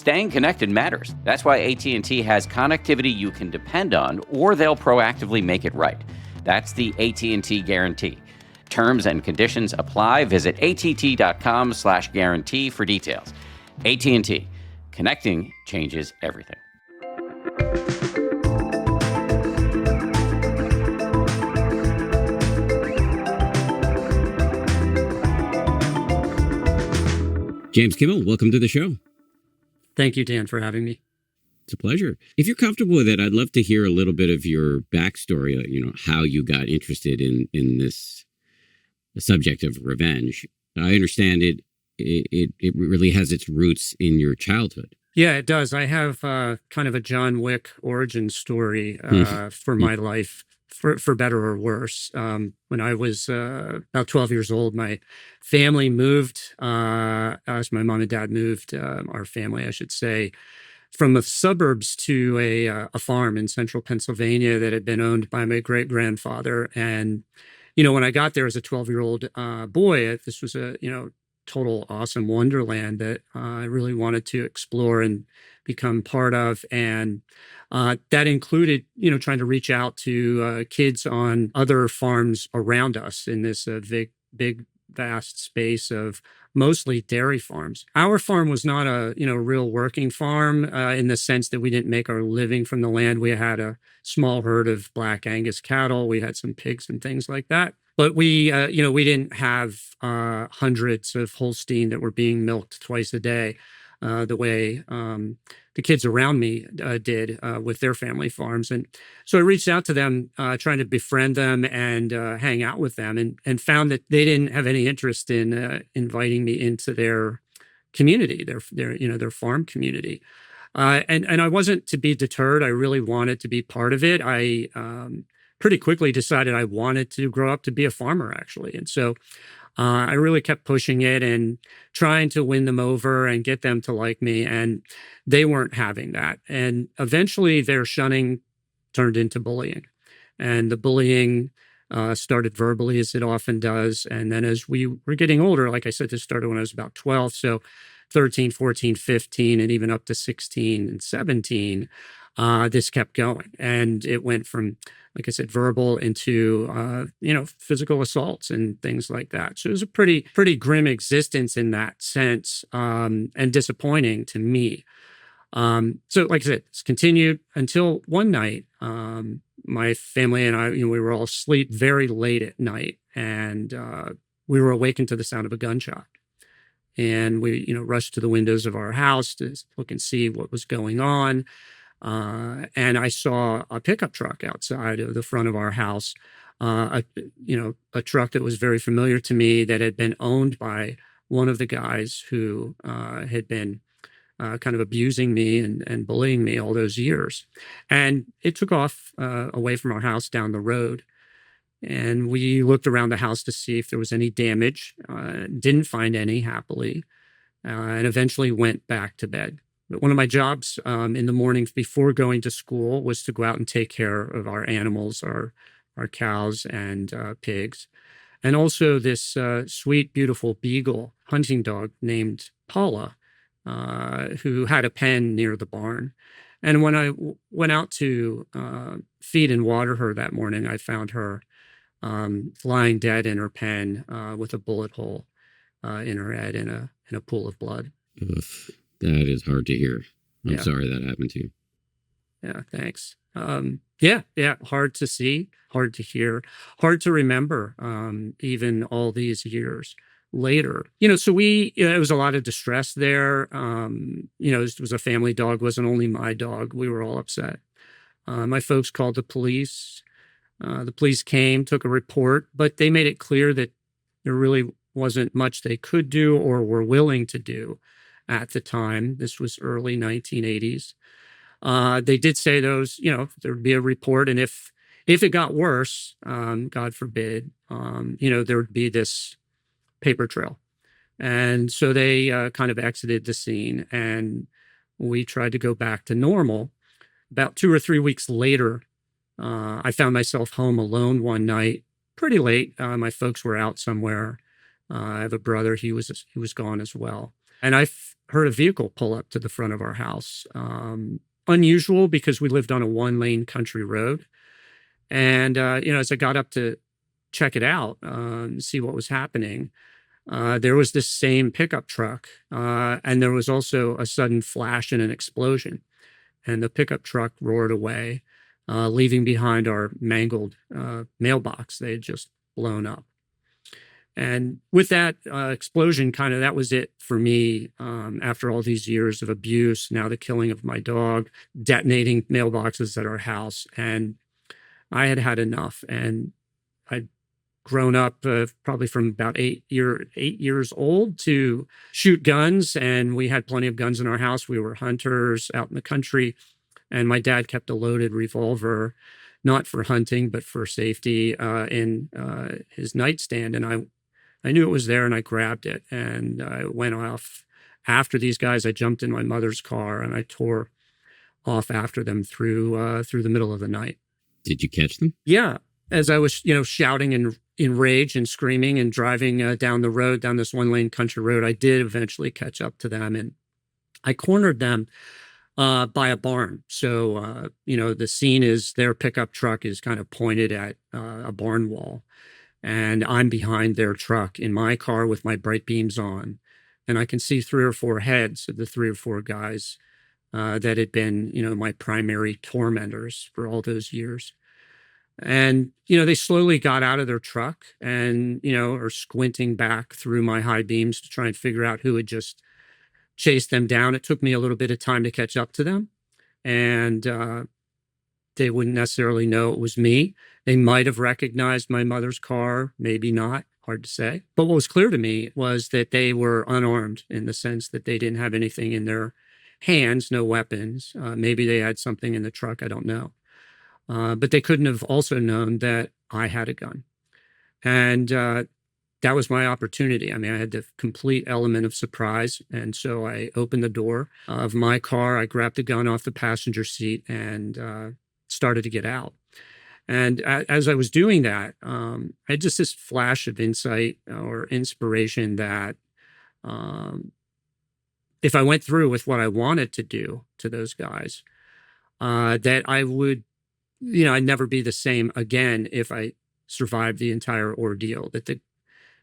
Staying connected matters. That's why AT&T has connectivity you can depend on, or they'll proactively make it right. That's the AT&T Guarantee. Terms and conditions apply. Visit att.com/guarantee for details. AT&T. Connecting changes everything. James Kimmel, welcome to the show. Thank you, Dan, for having me. It's a pleasure. If you're comfortable with it, I'd love to hear a little bit of your backstory, how you got interested in this subject of revenge. I understand it really has its roots in your childhood. Yeah, it does. I have kind of a John Wick origin story for my life, for better or worse. When I was about 12 years old, my family moved, as my mom and dad moved, our family, I should say, from the suburbs to a farm in central Pennsylvania that had been owned by my great-grandfather. And, when I got there as a 12-year-old boy, this was a, total awesome wonderland that I really wanted to explore and become part of. And that included, trying to reach out to kids on other farms around us in this big, vast space of mostly dairy farms. Our farm was not a, real working farm in the sense that we didn't make our living from the land. We had a small herd of Black Angus cattle. We had some pigs and things like that. But we, we didn't have hundreds of Holstein that were being milked twice a day the way the kids around me did with their family farms. And so I reached out to them, trying to befriend them and hang out with them, and found that they didn't have any interest in inviting me into their community, their farm community. And I wasn't to be deterred. I really wanted to be part of it. I pretty quickly decided I wanted to grow up to be a farmer, actually. And so I really kept pushing it and trying to win them over and get them to like me. And they weren't having that. And eventually their shunning turned into bullying. And the bullying started verbally, as it often does. And then as we were getting older, like I said, this started when I was about 12. So 13, 14, 15, and even up to 16 and 17, this kept going. And it went from, like I said, verbal into, physical assaults and things like that. So it was a pretty grim existence in that sense, and disappointing to me. So like I said, it's continued until one night, my family and I, we were all asleep very late at night, and we were awakened to the sound of a gunshot. And we, rushed to the windows of our house to look and see what was going on. And I saw a pickup truck outside of the front of our house, a truck that was very familiar to me, that had been owned by one of the guys who had been kind of abusing me and bullying me all those years. And it took off away from our house down the road. And we looked around the house to see if there was any damage. Didn't find any, happily, and eventually went back to bed. But one of my jobs in the mornings before going to school was to go out and take care of our animals, our cows and pigs. And also this sweet, beautiful beagle hunting dog named Paula, who had a pen near the barn. And when I went out to feed and water her that morning, I found her lying dead in her pen with a bullet hole in her head in a pool of blood. Oof, that is hard to hear. I'm sorry that happened to you. Yeah, thanks. Hard to see, hard to hear, hard to remember, even all these years later. So it was a lot of distress there. It was a family dog, wasn't only my dog. We were all upset. My folks called the police. The police came, took a report, but they made it clear that there really wasn't much they could do or were willing to do at the time. This was early 1980s. They did say there would be a report, and if it got worse, God forbid, there would be this paper trail. And so they kind of exited the scene, and we tried to go back to normal. About 2 or 3 weeks later, I found myself home alone one night, pretty late. My folks were out somewhere. I have a brother; he was gone as well. and heard a vehicle pull up to the front of our house. Unusual because we lived on a one-lane country road. And, as I got up to check it out, see what was happening, there was this same pickup truck. And there was also a sudden flash and an explosion. And the pickup truck roared away, leaving behind our mangled mailbox. They had just blown up. And with that explosion, that was it for me. After all these years of abuse, now the killing of my dog, detonating mailboxes at our house. And I had had enough. And I'd grown up probably from about 8 years old to shoot guns. And we had plenty of guns in our house. We were hunters out in the country. And my dad kept a loaded revolver, not for hunting, but for safety, in his nightstand. And I knew it was there, and I grabbed it, and I went off after these guys. I jumped in my mother's car, and I tore off after them through the middle of the night. Did you catch them? Yeah. As I was, shouting in rage and screaming and driving down the road, down this one-lane country road, I did eventually catch up to them, and I cornered them by a barn. So, the scene is their pickup truck is kind of pointed at a barn wall. And I'm behind their truck in my car with my bright beams on. And I can see 3 or 4 heads of the 3 or 4 guys that had been, my primary tormentors for all those years. And, they slowly got out of their truck and, are squinting back through my high beams to try and figure out who had just chased them down. It took me a little bit of time to catch up to them. And they wouldn't necessarily know it was me. They might have recognized my mother's car, maybe not, hard to say. But what was clear to me was that they were unarmed in the sense that they didn't have anything in their hands, no weapons. Maybe they had something in the truck, I don't know. But they couldn't have also known that I had a gun. And that was my opportunity. I mean, I had the complete element of surprise. And so I opened the door of my car. I grabbed the gun off the passenger seat and started to get out. And as I was doing that, I had just this flash of insight or inspiration that if I went through with what I wanted to do to those guys, that I would, I'd never be the same again if I survived the entire ordeal. That the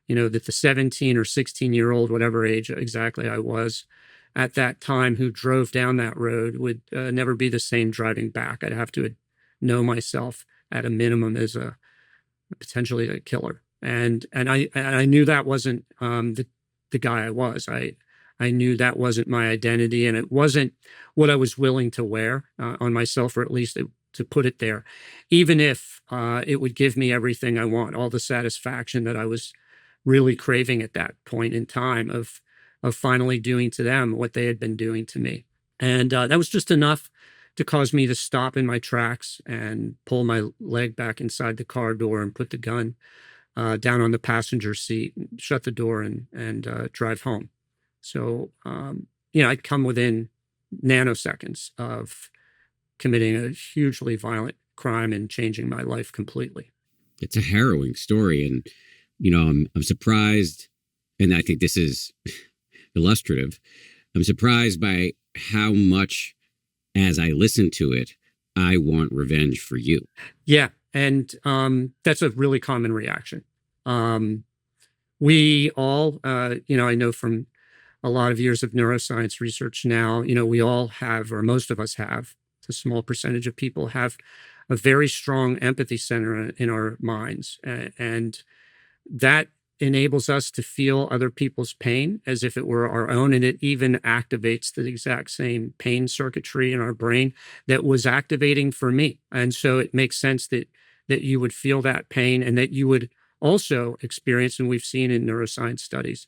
17 or 16-year-old, whatever age exactly I was at that time, who drove down that road would never be the same driving back. I'd have to know myself at a minimum as potentially a killer. And I knew that wasn't the guy I was. I knew that wasn't my identity, and it wasn't what I was willing to wear on myself, or at least to put it there, even if it would give me everything I want, all the satisfaction that I was really craving at that point in time of finally doing to them what they had been doing to me. And that was just enough to cause me to stop in my tracks and pull my leg back inside the car door and put the gun down on the passenger seat, shut the door, and drive home. So, I'd come within nanoseconds of committing a hugely violent crime and changing my life completely. It's a harrowing story. And, I'm surprised, and I think this is illustrative. I'm surprised by how much, as I listen to it, I want revenge for you. Yeah. And that's a really common reaction. We all, I know from a lot of years of neuroscience research now, we all have, or most of us have, a small percentage of people have a very strong empathy center in our minds. And that enables us to feel other people's pain as if it were our own. And it even activates the exact same pain circuitry in our brain that was activating for me. And so it makes sense that you would feel that pain, and that you would also experience, and we've seen in neuroscience studies,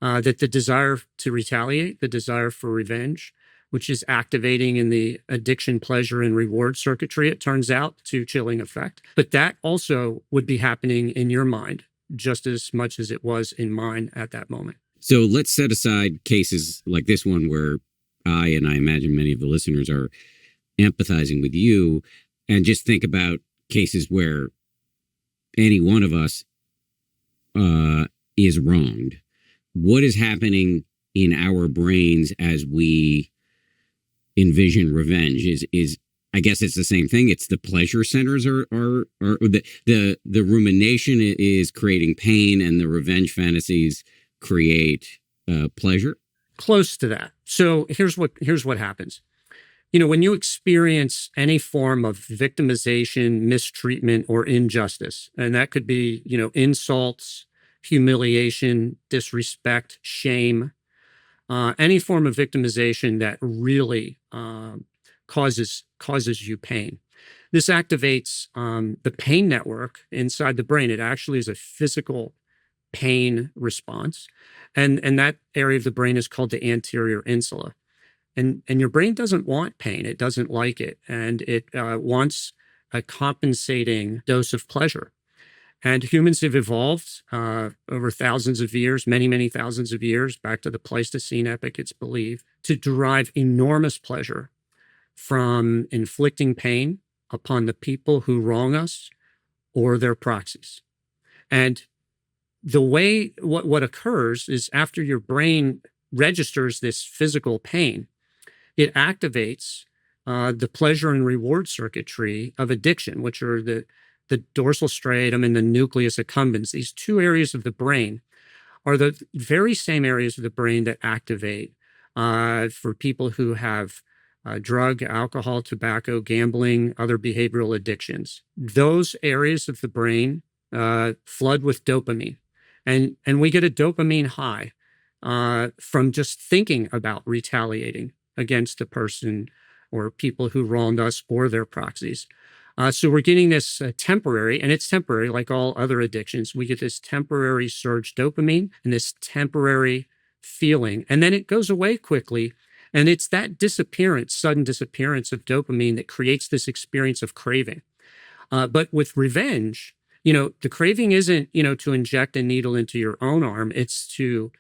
that the desire to retaliate, the desire for revenge, which is activating in the addiction, pleasure, and reward circuitry, it turns out, to chilling effect. But that also would be happening in your mind just as much as it was in mine at that moment. So let's set aside cases like this one where I imagine many of the listeners are empathizing with you, and just think about cases where any one of us is wronged. What is happening in our brains as we envision revenge? Is I guess it's the same thing. It's the pleasure centers are the rumination is creating pain, and the revenge fantasies create pleasure. Close to that. So here's what happens. When you experience any form of victimization, mistreatment, or injustice, and that could be, insults, humiliation, disrespect, shame, any form of victimization that really causes you pain. This activates the pain network inside the brain. It actually is a physical pain response, and that area of the brain is called the anterior insula. And your brain doesn't want pain. It doesn't like it. And it wants a compensating dose of pleasure. And humans have evolved over thousands of years, many, many thousands of years, back to the Pleistocene epoch, it's believed, to derive enormous pleasure from inflicting pain upon the people who wrong us or their proxies. And the way what occurs is after your brain registers this physical pain, it activates the pleasure and reward circuitry of addiction, which are the dorsal striatum and the nucleus accumbens. These two areas of the brain are the very same areas of the brain that activate for people who have drug, alcohol, tobacco, gambling, other behavioral addictions. Those areas of the brain flood with dopamine. And we get a dopamine high from just thinking about retaliating against a person or people who wronged us or their proxies. So we're getting this temporary, and it's temporary like all other addictions. We get this temporary surge dopamine and this temporary feeling, and then it goes away quickly. And it's that disappearance, sudden disappearance of dopamine that creates this experience of craving. But with revenge, the craving isn't, to inject a needle into your own arm. It's to,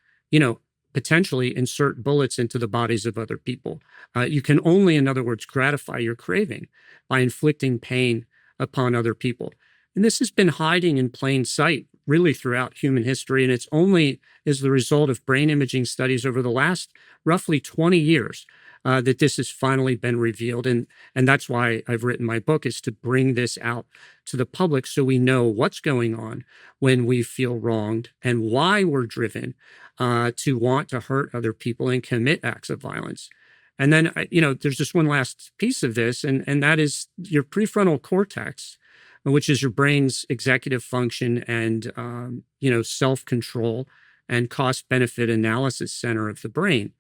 potentially insert bullets into the bodies of other people. You can only, in other words, gratify your craving by inflicting pain upon other people. And this has been hiding in plain sight really throughout human history. And it's only as the result of brain imaging studies over the last roughly 20 years that this has finally been revealed. And that's why I've written my book, is to bring this out to the public so we know what's going on when we feel wronged and why we're driven to want to hurt other people and commit acts of violence. And then, there's just one last piece of this, and that is your prefrontal cortex, which is your brain's executive function and, self-control and cost-benefit analysis center of the brain.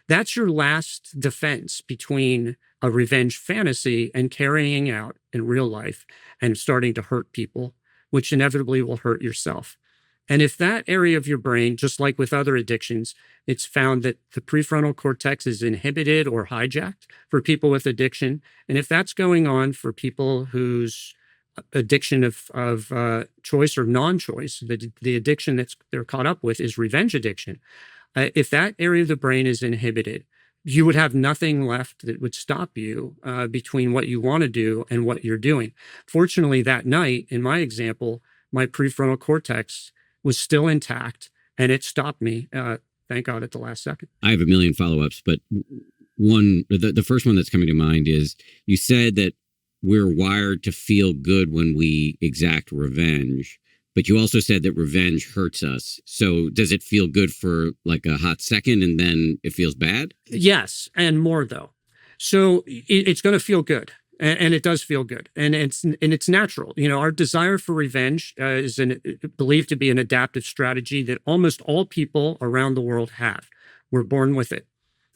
That's your last defense between a revenge fantasy and carrying out in real life and starting to hurt people, which inevitably will hurt yourself. And if that area of your brain, just like with other addictions, it's found that the prefrontal cortex is inhibited or hijacked for people with addiction. And if that's going on for people whose addiction of choice or non-choice, the addiction that they're caught up with is revenge addiction. If that area of the brain is inhibited, you would have nothing left that would stop you between what you want to do and what you're doing. Fortunately, that night, in my example, my prefrontal cortex was still intact, and it stopped me, thank God, at the last second. I have a million follow-ups, but the first one that's coming to mind is you said that we're wired to feel good when we exact revenge, but you also said that revenge hurts us. So does it feel good for like a hot second and then it feels bad? Yes, and more though. So it's going to feel good. And it does feel good, and it's natural. Our desire for revenge is believed to be an adaptive strategy that almost all people around the world have. We're born with it,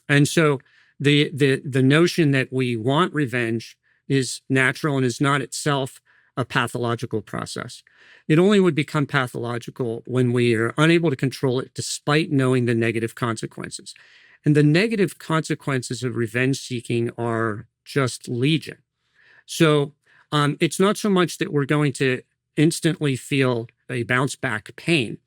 and so the notion that we want revenge is natural and is not itself a pathological process. It only would become pathological when we are unable to control it, despite knowing the negative consequences. And the negative consequences of revenge seeking are just legion. So it's not so much that we're going to instantly feel a bounce back pain,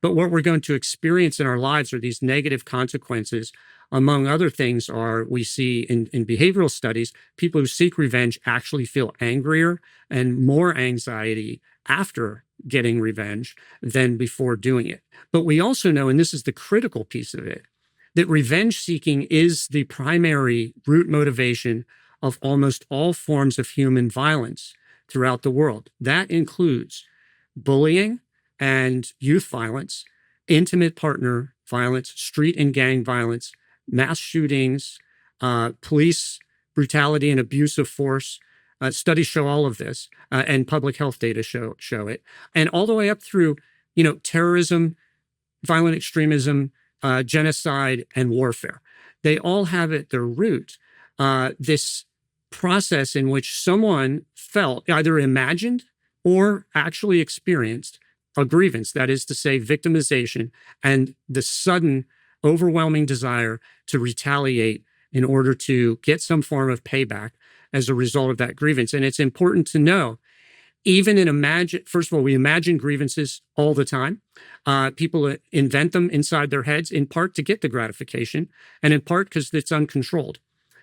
but what we're going to experience in our lives are these negative consequences. Among other things we see in behavioral studies, people who seek revenge actually feel angrier and more anxiety after getting revenge than before doing it. But we also know, and this is the critical piece of it, that revenge seeking is the primary root motivation of almost all forms of human violence throughout the world. That includes bullying and youth violence, intimate partner violence, street and gang violence, mass shootings, police brutality and abuse of force. Studies show all of this, and public health data show it, and all the way up through, terrorism, violent extremism, genocide, and warfare. They all have at their root this process in which someone felt, either imagined or actually experienced, a grievance, that is to say, victimization, and the sudden, overwhelming desire to retaliate in order to get some form of payback as a result of that grievance. And it's important to know, even first of all, we imagine grievances all the time. People invent them inside their heads, in part to get the gratification, and in part because it's uncontrolled.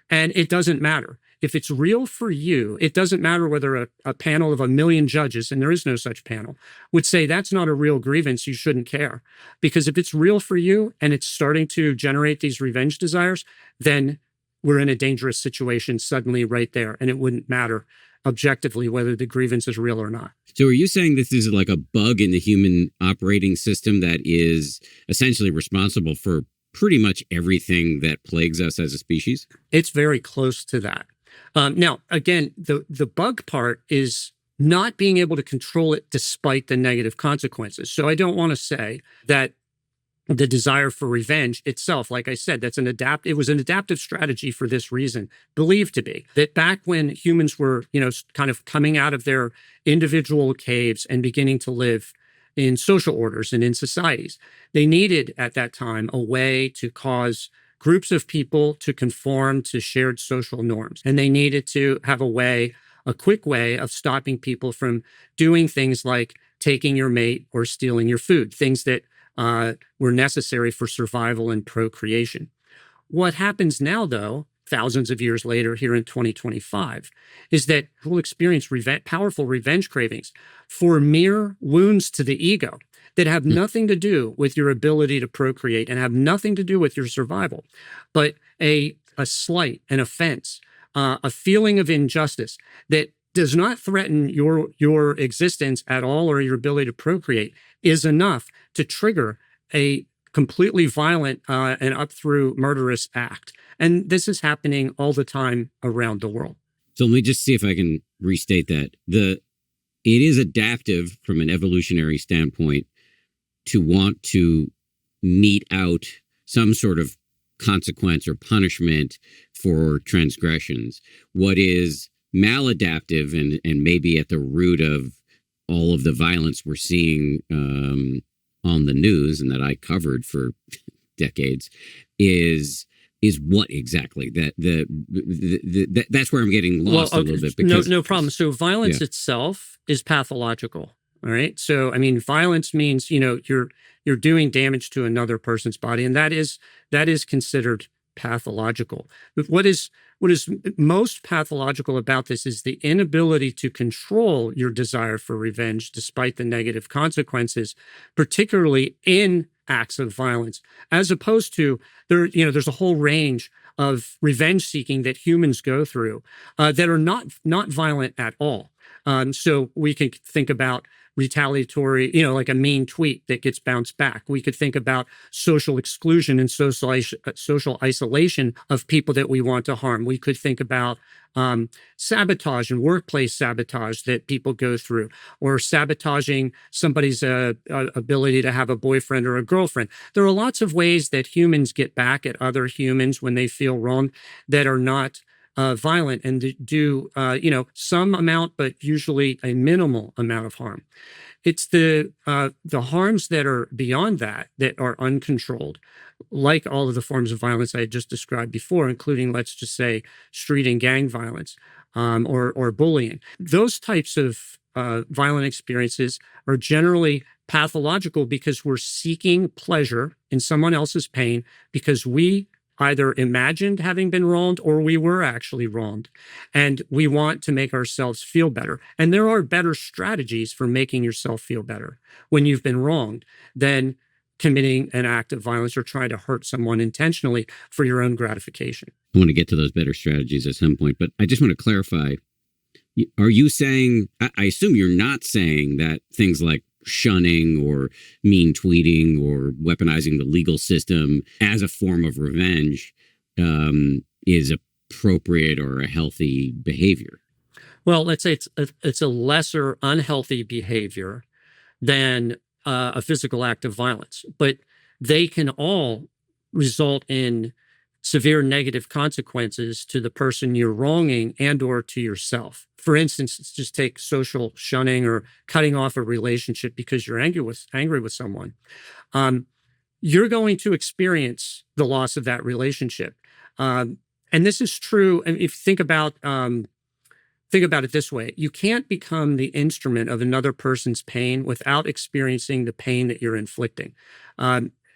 And it doesn't matter. If it's real for you, it doesn't matter whether a panel of 1 million judges, and there is no such panel, would say that's not a real grievance, you shouldn't care. Because if it's real for you and it's starting to generate these revenge desires, then we're in a dangerous situation suddenly right there. And it wouldn't matter objectively whether the grievance is real or not. So are you saying this is like a bug in the human operating system that is essentially responsible for pretty much everything that plagues us as a species? It's very close to that. Now, again, the bug part is not being able to control it despite the negative consequences. So I don't want to say that the desire for revenge itself, like I said, it was an adaptive strategy for this reason, believed to be. That back when humans were, kind of coming out of their individual caves and beginning to live in social orders and in societies, they needed at that time a way to cause groups of people to conform to shared social norms. And they needed to have a quick way of stopping people from doing things like taking your mate or stealing your food, things that were necessary for survival and procreation. What happens now, though, thousands of years later, here in 2025, is that we'll experience powerful revenge cravings for mere wounds to the ego that have nothing to do with your ability to procreate and have nothing to do with your survival, but a slight, an offense, a feeling of injustice that does not threaten your existence at all or your ability to procreate is enough to trigger a completely violent and up through murderous act. And this is happening all the time around the world. So let me just see if I can restate that. It is adaptive from an evolutionary standpoint to want to mete out some sort of consequence or punishment for transgressions. What is maladaptive and maybe at the root of all of the violence we're seeing on the news and that I covered for decades is what exactly? That's where I'm getting lost a little bit. Because, no problem. So violence itself is pathological. All right. So, I mean, violence means, you're doing damage to another person's body, and that is considered pathological. But what is most pathological about this is the inability to control your desire for revenge despite the negative consequences, particularly in acts of violence, as opposed to there's a whole range of revenge seeking that humans go through that are not violent at all. So we can think about retaliatory, like a mean tweet that gets bounced back. We could think about social exclusion and social isolation of people that we want to harm. We could think about sabotage and workplace sabotage that people go through, or sabotaging somebody's ability to have a boyfriend or a girlfriend. There are lots of ways that humans get back at other humans when they feel wronged that are not violent and do some amount, but usually a minimal amount of harm. It's the harms that are beyond that are uncontrolled, like all of the forms of violence I had just described before, including, let's just say, street and gang violence or bullying. Those types of violent experiences are generally pathological because we're seeking pleasure in someone else's pain because we either imagined having been wronged or we were actually wronged. And we want to make ourselves feel better. And there are better strategies for making yourself feel better when you've been wronged than committing an act of violence or trying to hurt someone intentionally for your own gratification. I want to get to those better strategies at some point, but I just want to clarify. Are you saying, I assume you're not saying that things like shunning or mean tweeting or weaponizing the legal system as a form of revenge is appropriate or a healthy behavior? Well, let's say it's a lesser unhealthy behavior than a physical act of violence, but they can all result in severe negative consequences to the person you're wronging and or to yourself. For instance, let's just take social shunning or cutting off a relationship because you're angry with someone. You're going to experience the loss of that relationship. And this is true. And if you think about it this way, you can't become the instrument of another person's pain without experiencing the pain that you're inflicting.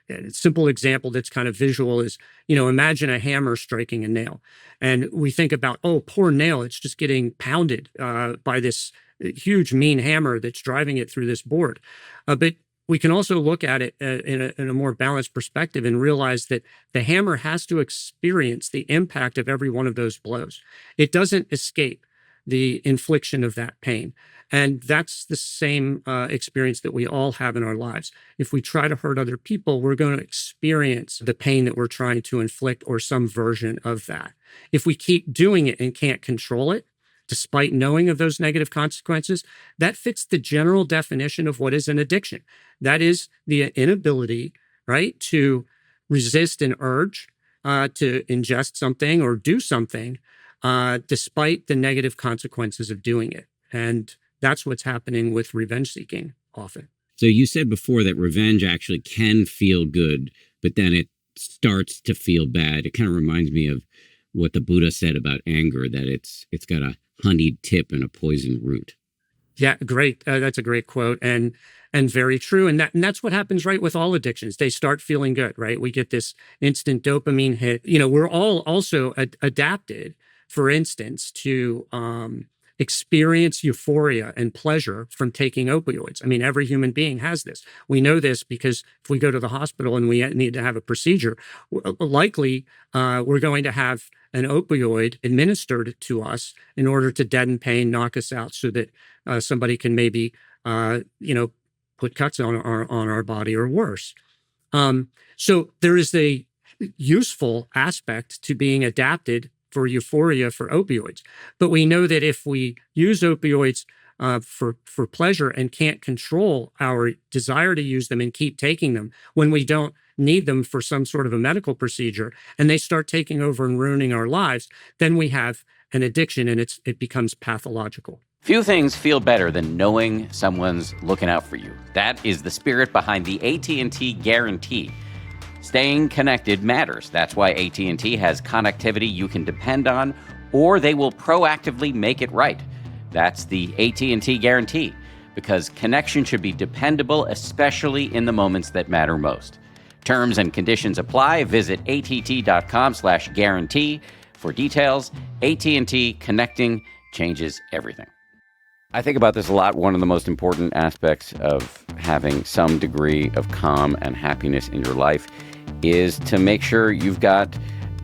A simple example that's kind of visual is, imagine a hammer striking a nail. And we think about, oh, poor nail, it's just getting pounded by this huge, mean hammer that's driving it through this board. But we can also look at it in a more balanced perspective and realize that the hammer has to experience the impact of every one of those blows. It doesn't escape the infliction of that pain. And that's the same experience that we all have in our lives. If we try to hurt other people, we're going to experience the pain that we're trying to inflict or some version of that. If we keep doing it and can't control it, despite knowing of those negative consequences, that fits the general definition of what is an addiction. That is the inability, right, to resist an urge to ingest something or do something despite the negative consequences of doing it. And that's what's happening with revenge seeking often. So you said before that revenge actually can feel good, but then it starts to feel bad. It kind of reminds me of what the Buddha said about anger, that it's got a honeyed tip and a poison root. Yeah, great. That's a great quote and very true. And that's what happens, right, with all addictions. They start feeling good, right? We get this instant dopamine hit. We're all also adapted, for instance, to experience euphoria and pleasure from taking opioids. I mean, every human being has this. We know this because if we go to the hospital and we need to have a procedure, likely we're going to have an opioid administered to us in order to deaden pain, knock us out, so that somebody can maybe, put cuts on our body or worse. So there is a useful aspect to being adapted for euphoria for opioids. But we know that if we use opioids for pleasure and can't control our desire to use them and keep taking them when we don't need them for some sort of a medical procedure, and they start taking over and ruining our lives, then we have an addiction and it becomes pathological. Few things feel better than knowing someone's looking out for you. That is the spirit behind the AT&T Guarantee. Staying connected matters. That's why AT&T has connectivity you can depend on, or they will proactively make it right. That's the AT&T Guarantee, because connection should be dependable, especially in the moments that matter most. Terms and conditions apply. Visit att.com/guarantee for details. AT&T, connecting changes everything. I think about this a lot. One of the most important aspects of having some degree of calm and happiness in your life is to make sure you've got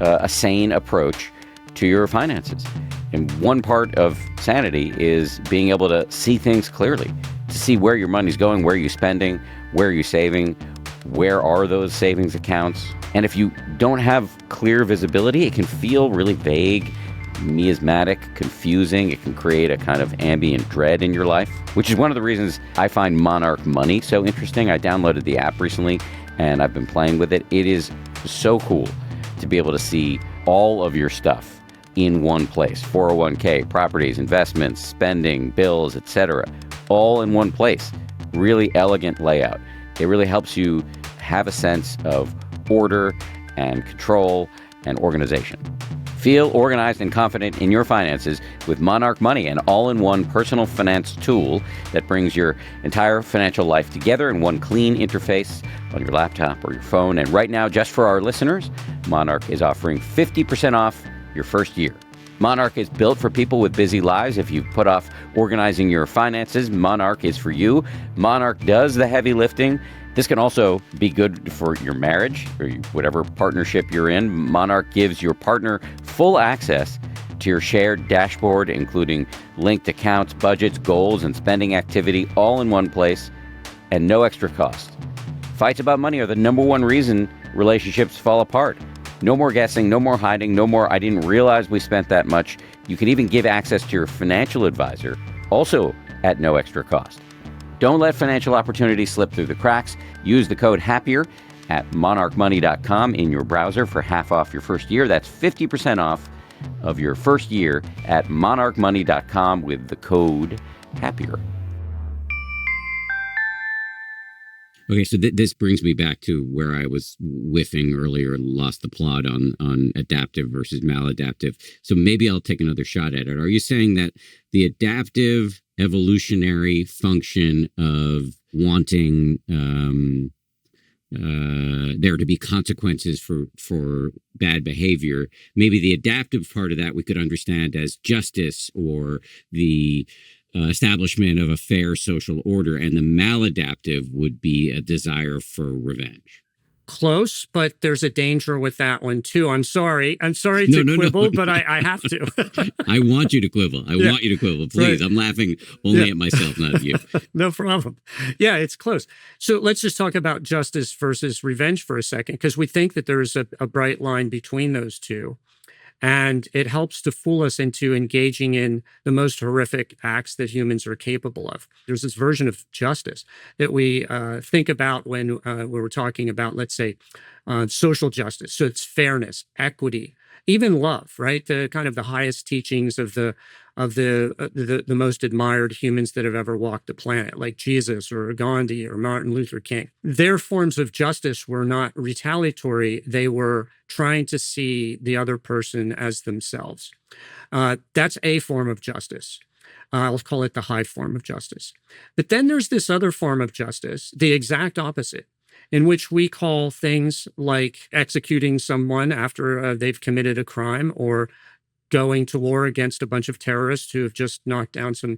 a sane approach to your finances. And one part of sanity is being able to see things clearly, to see where your money's going, where you're spending, where you're saving, where are those savings accounts. And if you don't have clear visibility, it can feel really vague, miasmatic, confusing. It can create a kind of ambient dread in your life, which is one of the reasons I find Monarch Money so interesting. I downloaded the app recently and I've been playing with it. It is so cool to be able to see all of your stuff in one place. 401k, properties, investments, spending, bills, etc., all in one place. Really elegant layout. It really helps you have a sense of order and control and organization. Feel organized and confident in your finances with Monarch Money, an all-in-one personal finance tool that brings your entire financial life together in one clean interface on your laptop or your phone. And right now, just for our listeners, Monarch is offering 50% off your first year. Monarch is built for people with busy lives. If you've put off organizing your finances, Monarch is for you. Monarch does the heavy lifting. This can also be good for your marriage or whatever partnership you're in. Monarch gives your partner full access to your shared dashboard, including linked accounts, budgets, goals, and spending activity, all in one place, and no extra cost. Fights about money are the number one reason relationships fall apart. No more guessing, no more hiding, no more "I didn't realize we spent that much." You can even give access to your financial advisor, also at no extra cost. Don't let financial opportunities slip through the cracks. Use the code HAPPIER at monarchmoney.com in your browser for half off your first year. That's 50% off of your first year at monarchmoney.com with the code HAPPIER. Okay, so this brings me back to where I was whiffing earlier, lost the plot on adaptive versus maladaptive. So maybe I'll take another shot at it. Are you saying that the adaptive evolutionary function of wanting there to be consequences for bad behavior, maybe the adaptive part of that we could understand as justice or the establishment of a fair social order, and the maladaptive would be a desire for revenge? Close, but there's a danger with that one too. I'm sorry to quibble, but I have to. I want you to quibble. I want you to quibble, please. Right. I'm laughing only at myself, not at you. No problem. Yeah, it's close. So let's just talk about justice versus revenge for a second, because we think that there's a bright line between those two. And it helps to fool us into engaging in the most horrific acts that humans are capable of. There's this version of justice that we think about when we're talking about, let's say, social justice. So it's fairness, equity, even love, right? The kind of the highest teachings of the most admired humans that have ever walked the planet, like Jesus or Gandhi or Martin Luther King. Their forms of justice were not retaliatory. They were trying to see the other person as themselves. That's a form of justice. I'll call it the high form of justice. But then there's this other form of justice, the exact opposite, in which we call things like executing someone after they've committed a crime, or going to war against a bunch of terrorists who have just knocked down some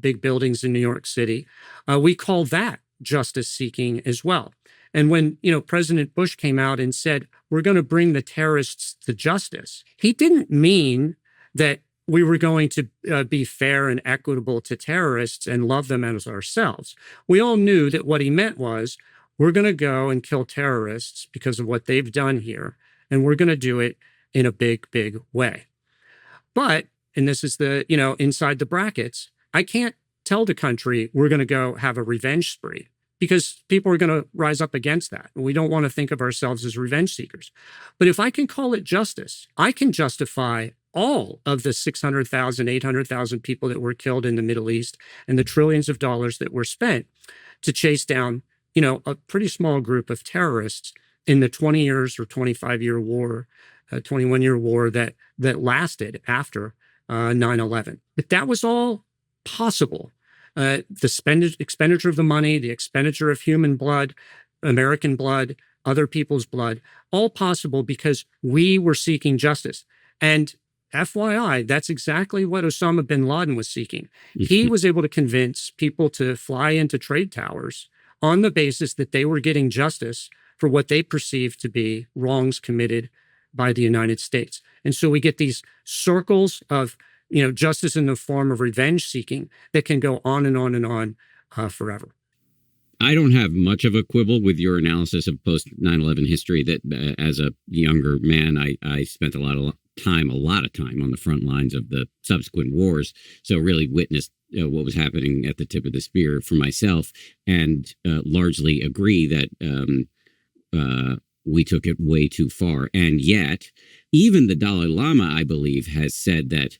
big buildings in New York City. We call that justice seeking as well. And when, President Bush came out and said, we're going to bring the terrorists to justice, he didn't mean that we were going to be fair and equitable to terrorists and love them as ourselves. We all knew that what he meant was, we're going to go and kill terrorists because of what they've done here, and we're going to do it in a big, big way. But, and this is the, inside the brackets, I can't tell the country we're going to go have a revenge spree, because people are going to rise up against that. We don't want to think of ourselves as revenge seekers. But if I can call it justice, I can justify all of the 600,000, 800,000 people that were killed in the Middle East and the trillions of dollars that were spent to chase down, a pretty small group of terrorists in the 20 years or 25-year war, 21-year war that lasted after 9/11. But that was all possible. The expenditure of the money, the expenditure of human blood, American blood, other people's blood, all possible because we were seeking justice. And FYI, that's exactly what Osama bin Laden was seeking. He was able to convince people to fly into trade towers on the basis that they were getting justice for what they perceived to be wrongs committed by the United States. And so we get these circles of, justice in the form of revenge seeking that can go on and on and on forever. I don't have much of a quibble with your analysis of post 9/11 history. That as a younger man, I spent a lot of time on the front lines of the subsequent wars. So really witnessed what was happening at the tip of the spear for myself, and largely agree that we took it way too far. And yet, even the Dalai Lama, I believe, has said that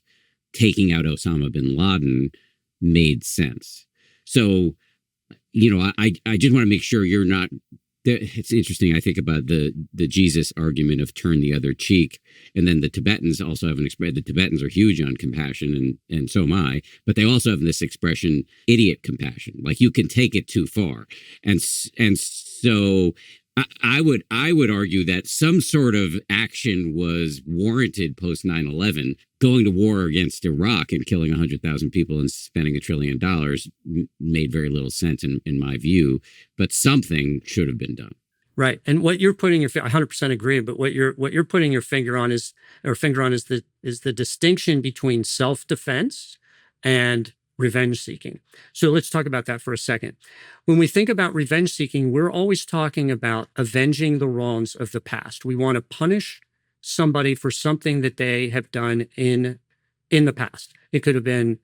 taking out Osama bin Laden made sense. So, I just want to make sure you're not. It's interesting. I think about the Jesus argument of turn the other cheek. And then the Tibetans also have an expression. The Tibetans are huge on compassion, and so am I. But they also have this expression, idiot compassion. Like, you can take it too far. And so I would argue that some sort of action was warranted post 9/11. Going to war against Iraq and killing 100,000 people and spending $1 trillion made very little sense in my view. But something should have been done. Right. And what you're putting your, I 100% agree, but what you're putting your finger on is the distinction between self-defense and revenge seeking. So let's talk about that for a second. When we think about revenge seeking, we're always talking about avenging the wrongs of the past. We want to punish somebody for something that they have done in the past. It could have been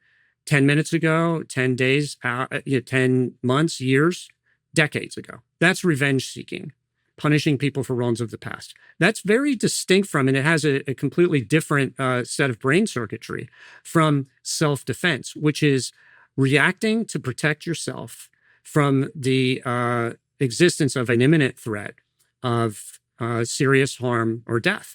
10 minutes ago, 10 days, 10 months, years, decades ago. That's revenge seeking, punishing people for wrongs of the past. That's very distinct from, and it has a completely different set of brain circuitry from self-defense, which is reacting to protect yourself from the existence of an imminent threat of serious harm or death.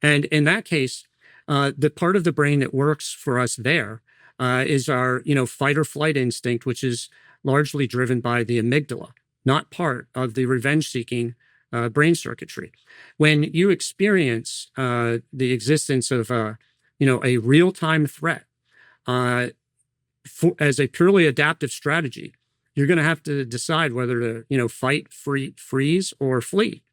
And in that case, the part of the brain that works for us there is our, fight or flight instinct, which is largely driven by the amygdala, not part of the revenge-seeking brain circuitry. When you experience the existence of a real-time threat as a purely adaptive strategy, you're going to have to decide whether to, fight, freeze, or flee,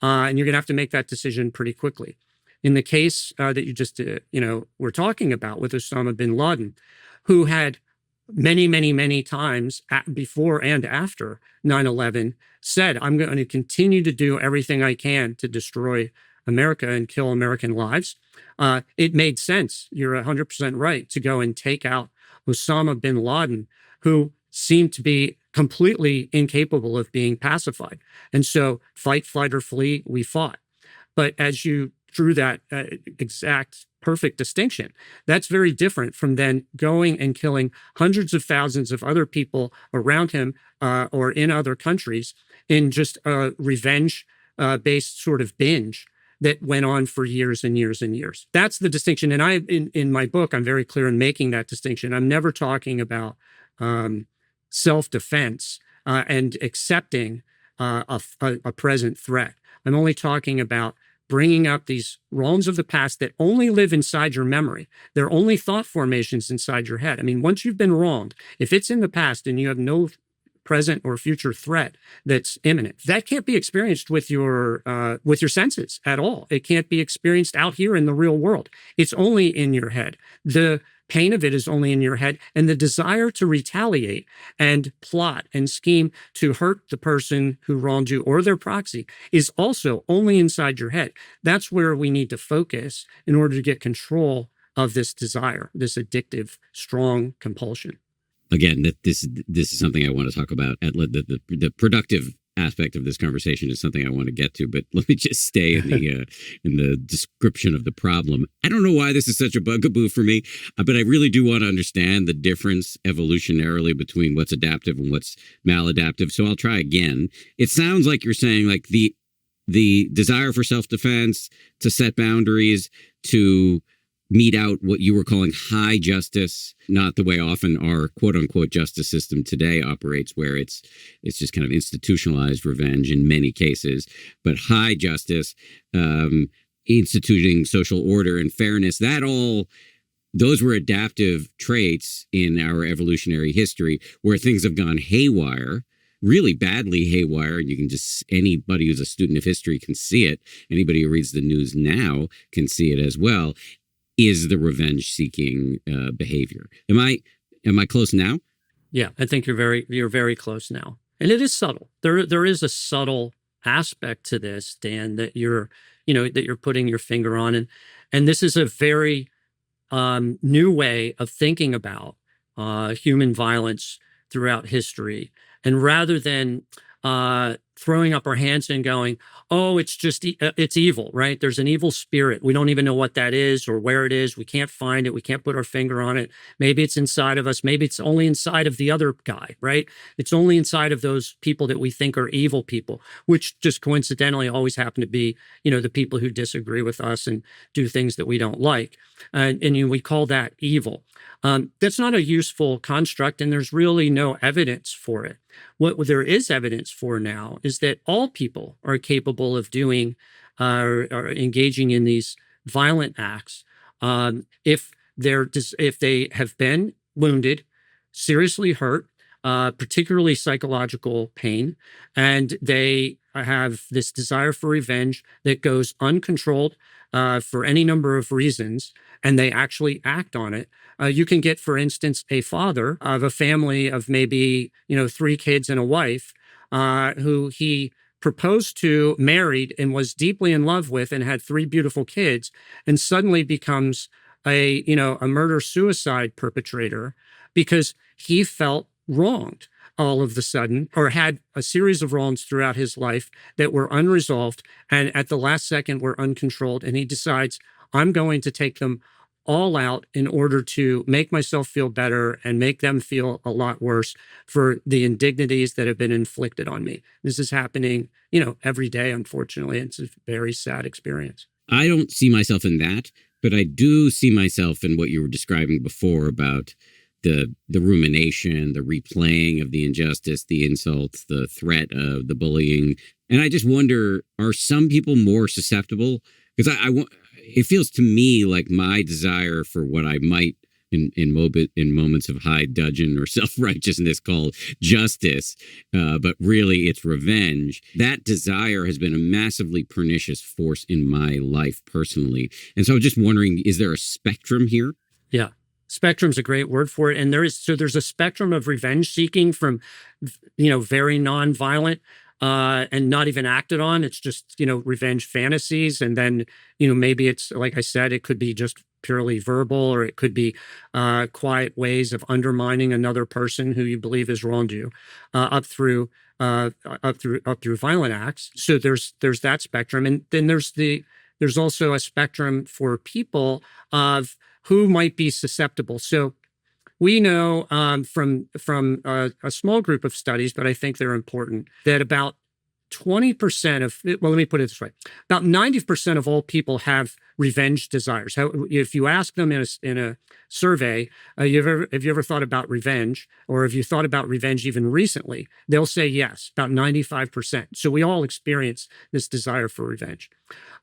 and you're going to have to make that decision pretty quickly. In the case that you just, were talking about with Osama bin Laden, who had many, many, many times before and after 9/11 said, I'm going to continue to do everything I can to destroy America and kill American lives. It made sense. You're 100% right to go and take out Osama bin Laden, who seemed to be completely incapable of being pacified. And so fight, flight, or flee, we fought. But as you drew that exact perfect distinction, that's very different from then going and killing hundreds of thousands of other people around him or in other countries in just a revenge-based sort of binge that went on for years and years and years. That's the distinction. And in my book, I'm very clear in making that distinction. I'm never talking about self-defense and accepting a present threat. I'm only talking about bringing up these wrongs of the past that only live inside your memory. They're only thought formations inside your head. I mean, once you've been wronged, if it's in the past and you have no present or future threat that's imminent, that can't be experienced with your senses at all. It can't be experienced out here in the real world. It's only in your head. The pain of it is only in your head, and the desire to retaliate and plot and scheme to hurt the person who wronged you or their proxy is also only inside your head. That's where we need to focus in order to get control of this desire, this addictive, strong compulsion. Again, that this is something I want to talk about. The productive aspect of this conversation is something I want to get to, but let me just stay in the description of the problem. I don't know why this is such a bugaboo for me, but I really do want to understand the difference evolutionarily between what's adaptive and what's maladaptive. So I'll try again. It sounds like you're saying like the desire for self-defense, to set boundaries, to mete out what you were calling high justice, not the way often our quote unquote justice system today operates, where it's just kind of institutionalized revenge in many cases, but high justice, instituting social order and fairness, those were adaptive traits in our evolutionary history where things have gone haywire, really badly haywire. And you can anybody who's a student of history can see it. Anybody who reads the news now can see it as well. Is the revenge-seeking behavior? Am I close now? Yeah, I think you're very close now, and it is subtle. There is a subtle aspect to this, Dan, that you're putting your finger on, and this is a very new way of thinking about human violence throughout history, and rather than throwing up our hands and going, oh, it's evil, right? There's an evil spirit. We don't even know what that is or where it is. We can't find it. We can't put our finger on it. Maybe it's inside of us. Maybe it's only inside of the other guy, right? It's only inside of those people that we think are evil people, which just coincidentally always happen to be, the people who disagree with us and do things that we don't like. And we call that evil. That's not a useful construct, and there's really no evidence for it. What there is evidence for now is that all people are capable of doing or engaging in these violent acts if they have been wounded, seriously hurt, particularly psychological pain, and they have this desire for revenge that goes uncontrolled for any number of reasons, and they actually act on it. You can get, for instance, a father of a family of maybe 3 kids and a wife who he proposed to, married, and was deeply in love with, and had 3 beautiful kids, and suddenly becomes a murder-suicide perpetrator because he felt wronged all of the sudden, or had a series of wrongs throughout his life that were unresolved and at the last second were uncontrolled. And he decides, I'm going to take them all out in order to make myself feel better and make them feel a lot worse for the indignities that have been inflicted on me. This is happening, every day, unfortunately. It's a very sad experience. I don't see myself in that, but I do see myself in what you were describing before about the rumination, the replaying of the injustice, the insults, the threat of the bullying. And I just wonder, are some people more susceptible? Because it feels to me like my desire for what I might in moments of high dudgeon or self-righteousness call justice, but really it's revenge. That desire has been a massively pernicious force in my life personally. And so I'm just wondering, is there a spectrum here? Yeah. Spectrum's a great word for it. And there's a spectrum of revenge seeking from, very nonviolent and not even acted on. It's just, revenge fantasies. And then, maybe it's, like I said, it could be just purely verbal, or it could be quiet ways of undermining another person who you believe has wronged you, up through violent acts. So there's that spectrum. And then there's also a spectrum for people of who might be susceptible. So we know from a small group of studies, but I think they're important, that about 20% of, well, let me put it this way, about 90% of all people have revenge desires. If you ask them in a survey, have you ever thought about revenge, or have you thought about revenge even recently? They'll say yes, about 95%. So we all experience this desire for revenge.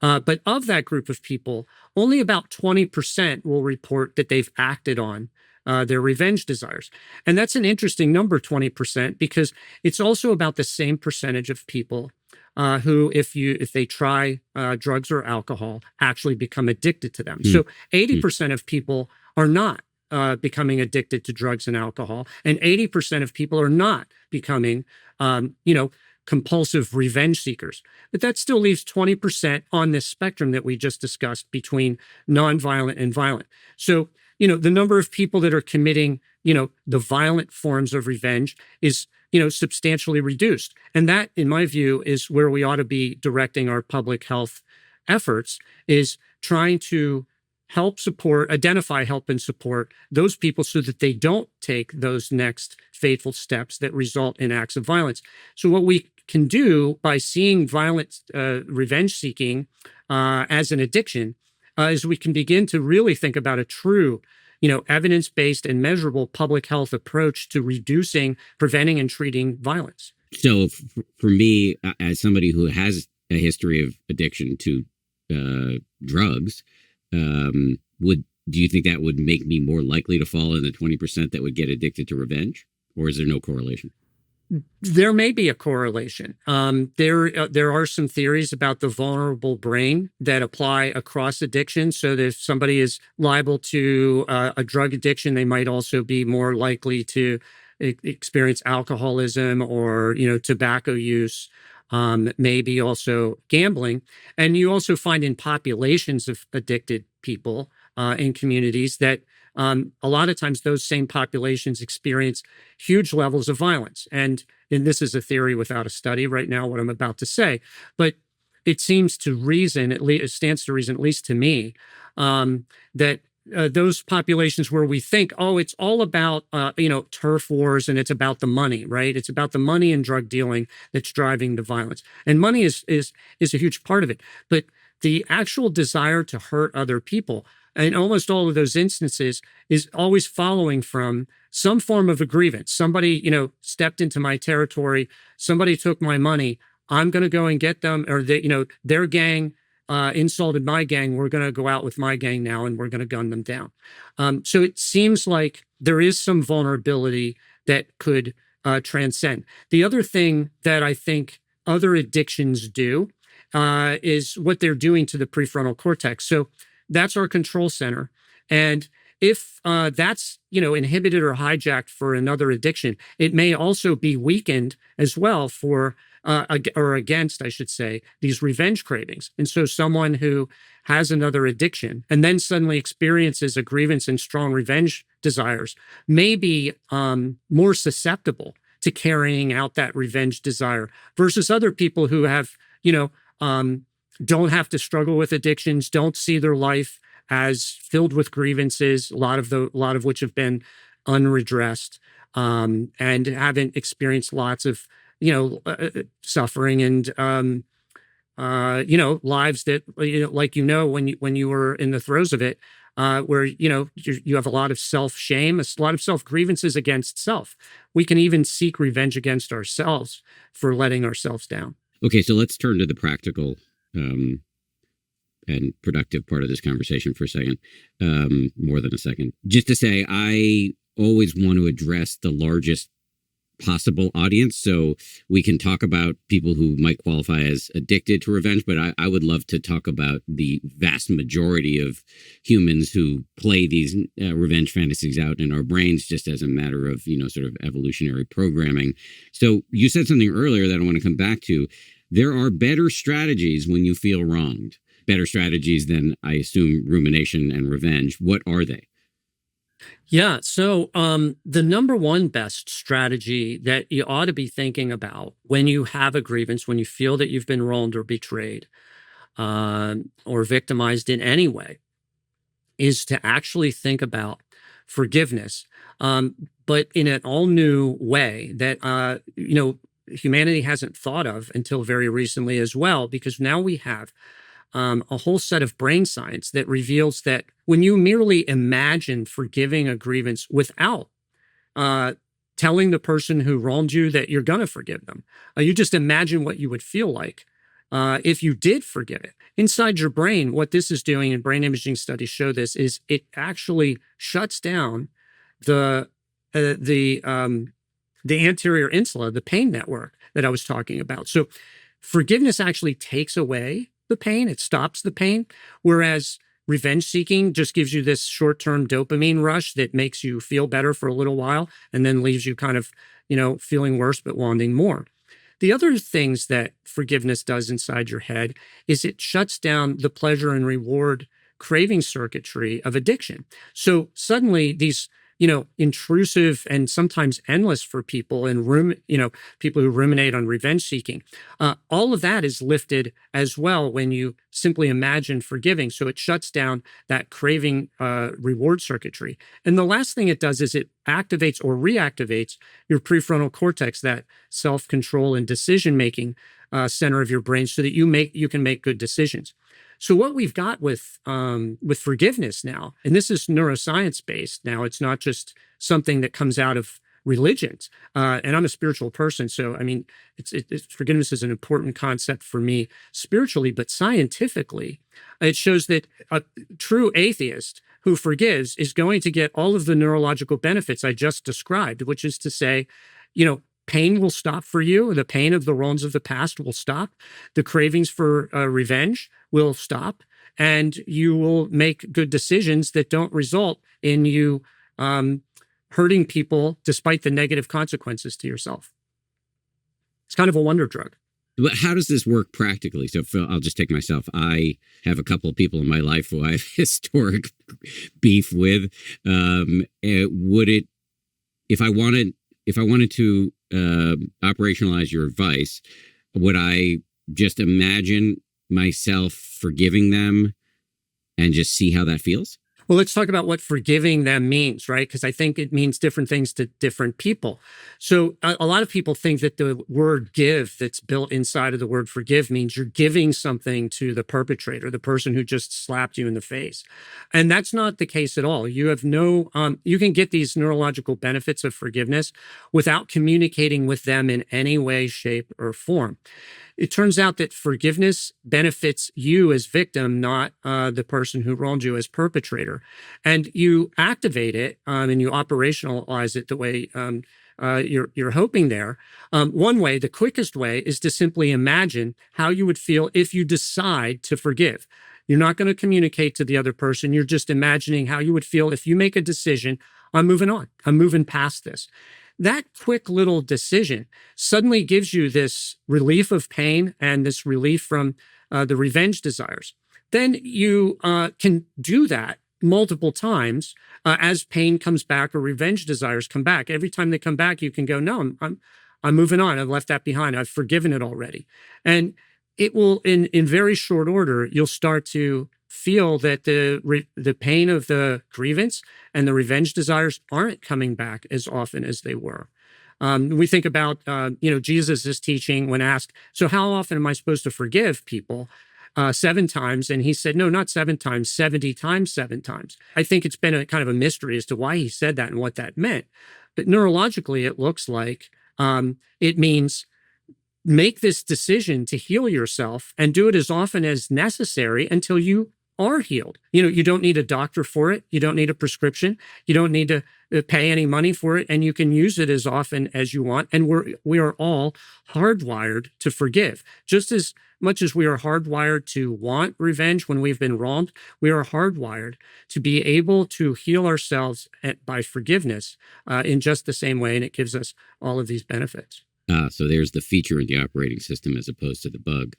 But of that group of people, only about 20% will report that they've acted on their revenge desires. And that's an interesting number, 20%, because it's also about the same percentage of people who, if they try drugs or alcohol, actually become addicted to them. So 80% of people are not becoming addicted to drugs and alcohol, and 80% of people are not becoming, compulsive revenge seekers. But that still leaves 20% on this spectrum that we just discussed between nonviolent and violent. So, the number of people that are committing, the violent forms of revenge is, substantially reduced. And that, in my view, is where we ought to be directing our public health efforts, is trying to identify, help, and support those people so that they don't take those next fateful steps that result in acts of violence. So what we can do by seeing violent revenge seeking as an addiction is we can begin to really think about a true, evidence-based and measurable public health approach to reducing, preventing, and treating violence. So for me, as somebody who has a history of addiction to drugs, do you think that would make me more likely to fall in the 20% that would get addicted to revenge? Or is there no correlation? There may be a correlation. There are some theories about the vulnerable brain that apply across addiction. So that if somebody is liable to a drug addiction, they might also be more likely to experience alcoholism or, tobacco use, maybe also gambling. And you also find in populations of addicted people in communities that a lot of times those same populations experience huge levels of violence. And this is a theory without a study right now, what I'm about to say, but it seems to reason, it stands to reason, at least to me, that those populations where we think, it's all about, turf wars and it's about the money, right? It's about the money and drug dealing that's driving the violence. And money is a huge part of it. But the actual desire to hurt other people, in almost all of those instances, is always following from some form of a grievance. Somebody, stepped into my territory. Somebody took my money. I'm going to go and get them, or their gang insulted my gang. We're going to go out with my gang now, and we're going to gun them down. So it seems like there is some vulnerability that could transcend. The other thing that I think other addictions do is what they're doing to the prefrontal cortex. So that's our control center. And if that's, inhibited or hijacked for another addiction, it may also be weakened as well for, or against, I should say, these revenge cravings. And so someone who has another addiction and then suddenly experiences a grievance and strong revenge desires may be more susceptible to carrying out that revenge desire versus other people who have, don't have to struggle with addictions, don't see their life as filled with grievances, a lot of which have been unredressed, and haven't experienced lots of suffering and lives that when you were in the throes of it, where you have a lot of self-shame, a lot of self-grievances against self. We can even seek revenge against ourselves for letting ourselves down. Okay, so let's turn to the practical and productive part of this conversation for a second, more than a second. Just to say, I always want to address the largest possible audience. So we can talk about people who might qualify as addicted to revenge, but I would love to talk about the vast majority of humans who play these revenge fantasies out in our brains just as a matter of, sort of evolutionary programming. So you said something earlier that I want to come back to. There are better strategies when you feel wronged. Better strategies than, I assume, rumination and revenge. What are they? Yeah. So the number one best strategy that you ought to be thinking about when you have a grievance, when you feel that you've been wronged or betrayed or victimized in any way, is to actually think about forgiveness, but in an all new way that, humanity hasn't thought of until very recently as well, because now we have a whole set of brain science that reveals that when you merely imagine forgiving a grievance without telling the person who wronged you that you're going to forgive them, you just imagine what you would feel like if you did forgive it. Inside your brain, what this is doing, and brain imaging studies show this, is it actually shuts down the anterior insula, the pain network that I was talking about. So forgiveness actually takes away the pain, it stops the pain, whereas revenge seeking just gives you this short-term dopamine rush that makes you feel better for a little while and then leaves you kind of, feeling worse but wanting more. The other things that forgiveness does inside your head is it shuts down the pleasure and reward craving circuitry of addiction. So suddenly these intrusive and sometimes endless for people and people who ruminate on revenge seeking. All of that is lifted as well when you simply imagine forgiving. So it shuts down that craving reward circuitry. And the last thing it does is it activates or reactivates your prefrontal cortex, that self-control and decision-making center of your brain, so that you can make good decisions. So what we've got with forgiveness now, and this is neuroscience based now, it's not just something that comes out of religions. And I'm a spiritual person, so I mean, forgiveness is an important concept for me spiritually, but scientifically, it shows that a true atheist who forgives is going to get all of the neurological benefits I just described, which is to say, pain will stop for you. The pain of the wrongs of the past will stop. The cravings for revenge will stop. And you will make good decisions that don't result in you hurting people despite the negative consequences to yourself. It's kind of a wonder drug. But how does this work practically? So I'll just take myself. I have a couple of people in my life who I have historic beef with. Would it, if I wanted to operationalize your advice, would I just imagine myself forgiving them and just see how that feels? Well, let's talk about what forgiving them means, right? Because I think it means different things to different people. So a lot of people think that the word give that's built inside of the word forgive means you're giving something to the perpetrator, the person who just slapped you in the face. And that's not the case at all. You have no, you can get these neurological benefits of forgiveness without communicating with them in any way, shape, or form. It turns out that forgiveness benefits you as victim, not the person who wronged you as perpetrator. And you activate it and you operationalize it the way you're hoping there. One way, the quickest way, is to simply imagine how you would feel if you decide to forgive. You're not going to communicate to the other person. You're just imagining how you would feel if you make a decision. I'm moving on. I'm moving past this. That quick little decision suddenly gives you this relief of pain and this relief from the revenge desires. Then you can do that multiple times as pain comes back or revenge desires come back. Every time they come back, you can go, no, I'm moving on. I've left that behind. I've forgiven it already. And it will, in very short order, you'll start to feel that the pain of the grievance and the revenge desires aren't coming back as often as they were. We think about, Jesus' teaching when asked, so how often am I supposed to forgive people? 7 times. And he said, no, not 7 times, 70 times, 7 times. I think it's been a kind of a mystery as to why he said that and what that meant. But neurologically, it looks like it means make this decision to heal yourself and do it as often as necessary until you are healed. You don't need a doctor for it. You don't need a prescription. You don't need to pay any money for it. And you can use it as often as you want. And we are all hardwired to forgive. Just as much as we are hardwired to want revenge when we've been wronged, we are hardwired to be able to heal ourselves by forgiveness in just the same way. And it gives us all of these benefits. So there's the feature in the operating system as opposed to the bug.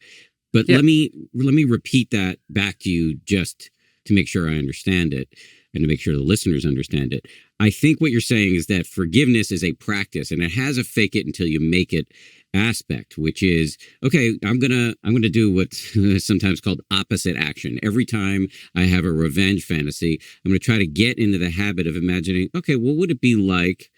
But Yeah. let me repeat that back to you just to make sure I understand it and to make sure the listeners understand it. I think what you're saying is that forgiveness is a practice and it has a fake it until you make it aspect, which is, okay, I'm gonna do what's sometimes called opposite action. Every time I have a revenge fantasy, I'm gonna try to get into the habit of imagining, okay, what would it be like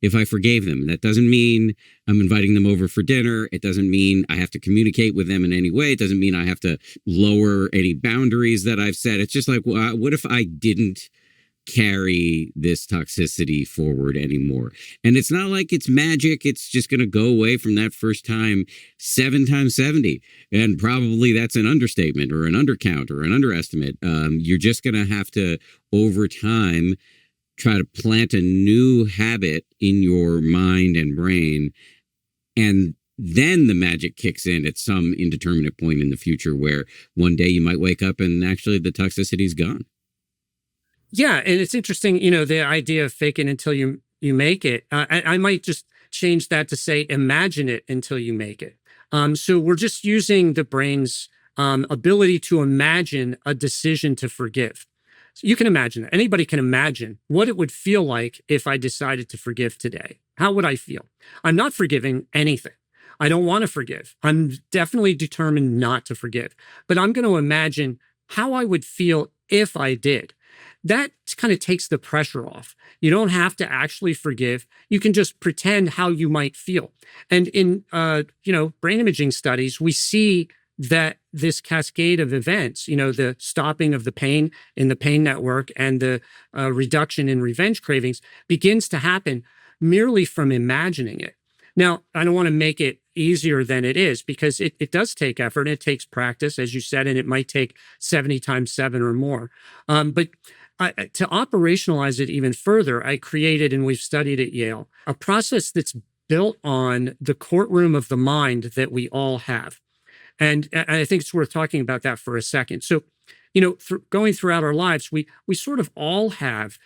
if I forgave them? That doesn't mean I'm inviting them over for dinner. It doesn't mean I have to communicate with them in any way. It doesn't mean I have to lower any boundaries that I've set. It's just like, well, what if I didn't carry this toxicity forward anymore? And it's not like it's magic. It's just going to go away from that first time 7 times 70. And probably that's an understatement or an undercount or an underestimate. You're just going to have to, over time, try to plant a new habit in your mind and brain. And then the magic kicks in at some indeterminate point in the future where one day you might wake up and actually the toxicity is gone. Yeah. And it's interesting, the idea of fake it until you make it. I might just change that to say, imagine it until you make it. So we're just using the brain's ability to imagine a decision to forgive. So you can imagine that. Anybody can imagine what it would feel like if I decided to forgive today. How would I feel? I'm not forgiving anything. I don't want to forgive. I'm definitely determined not to forgive. But I'm going to imagine how I would feel if I did. That kind of takes the pressure off. You don't have to actually forgive. You can just pretend how you might feel. And in brain imaging studies, we see that this cascade of events, the stopping of the pain in the pain network and the reduction in revenge cravings begins to happen merely from imagining it. Now, I don't want to make it easier than it is because it does take effort. And it takes practice, as you said, and it might take 70 times 7 or more. But to operationalize it even further, I created, and we've studied at Yale, a process that's built on the courtroom of the mind that we all have. And I think it's worth talking about that for a second. So, going throughout our lives, we sort of all have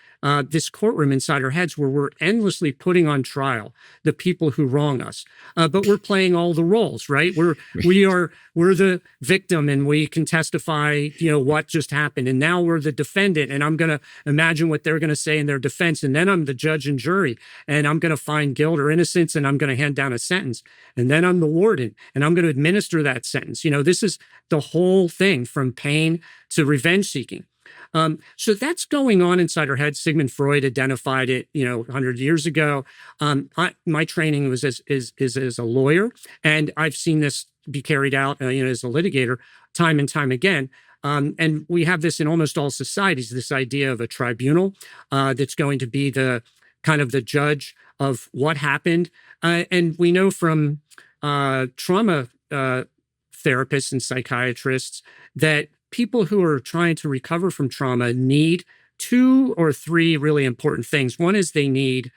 this courtroom inside our heads where we're endlessly putting on trial the people who wrong us. But we're playing all the roles, right? We're the victim and we can testify, what just happened. And now we're the defendant and I'm going to imagine what they're going to say in their defense. And then I'm the judge and jury and I'm going to find guilt or innocence and I'm going to hand down a sentence. And then I'm the warden and I'm going to administer that sentence. This is the whole thing from pain to revenge seeking. So that's going on inside our head. Sigmund Freud identified it, 100 years ago. My training was as a lawyer, and I've seen this be carried out, as a litigator time and time again. And we have this in almost all societies, this idea of a tribunal that's going to be the kind of the judge of what happened. And we know from trauma therapists and psychiatrists that people who are trying to recover from trauma need 2 or 3 really important things. One is they need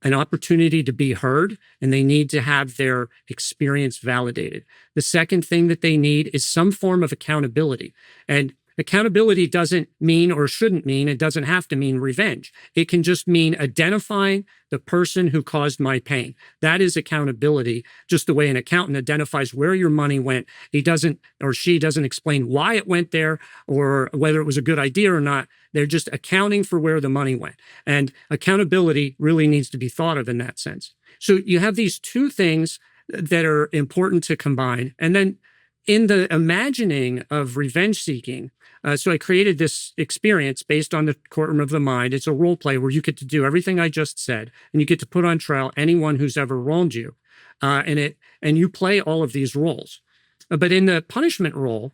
an opportunity to be heard, and they need to have their experience validated. The second thing that they need is some form of accountability. And accountability doesn't mean, or shouldn't mean, it doesn't have to mean revenge. It can just mean identifying the person who caused my pain. That is accountability, just the way an accountant identifies where your money went. He doesn't, or she doesn't explain why it went there or whether it was a good idea or not. They're just accounting for where the money went. And accountability really needs to be thought of in that sense. So you have these 2 things that are important to combine. And then in the imagining of revenge seeking, so I created this experience based on the courtroom of the mind. It's a role play where you get to do everything I just said, and you get to put on trial anyone who's ever wronged you. And you play all of these roles. But in the punishment role,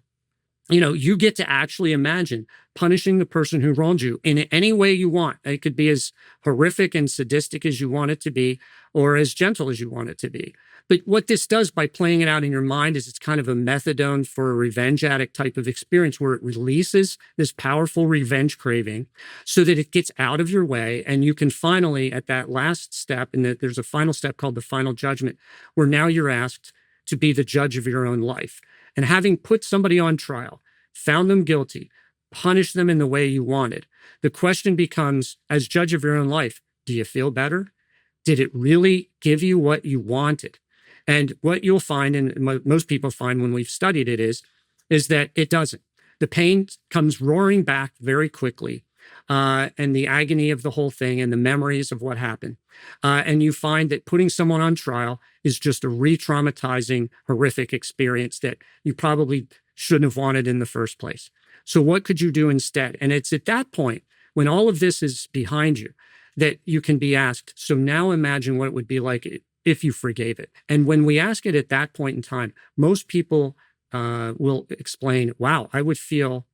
you get to actually imagine punishing the person who wronged you in any way you want. It could be as horrific and sadistic as you want it to be, or as gentle as you want it to be. But what this does by playing it out in your mind is it's kind of a methadone for a revenge addict type of experience where it releases this powerful revenge craving so that it gets out of your way. And you can finally, at that last step, and there's a final step called the final judgment, where now you're asked to be the judge of your own life. And having put somebody on trial, found them guilty, punished them in the way you wanted, the question becomes, as judge of your own life, do you feel better? Did it really give you what you wanted? And what you'll find, and most people find when we've studied it, is that it doesn't. The pain comes roaring back very quickly, and the agony of the whole thing and the memories of what happened. And you find that putting someone on trial is just a re-traumatizing, horrific experience that you probably shouldn't have wanted in the first place. So what could you do instead? And it's at that point, when all of this is behind you, that you can be asked, so now imagine what it would be like if you forgave it. And when we ask it at that point in time, most people will explain, wow, I would feel,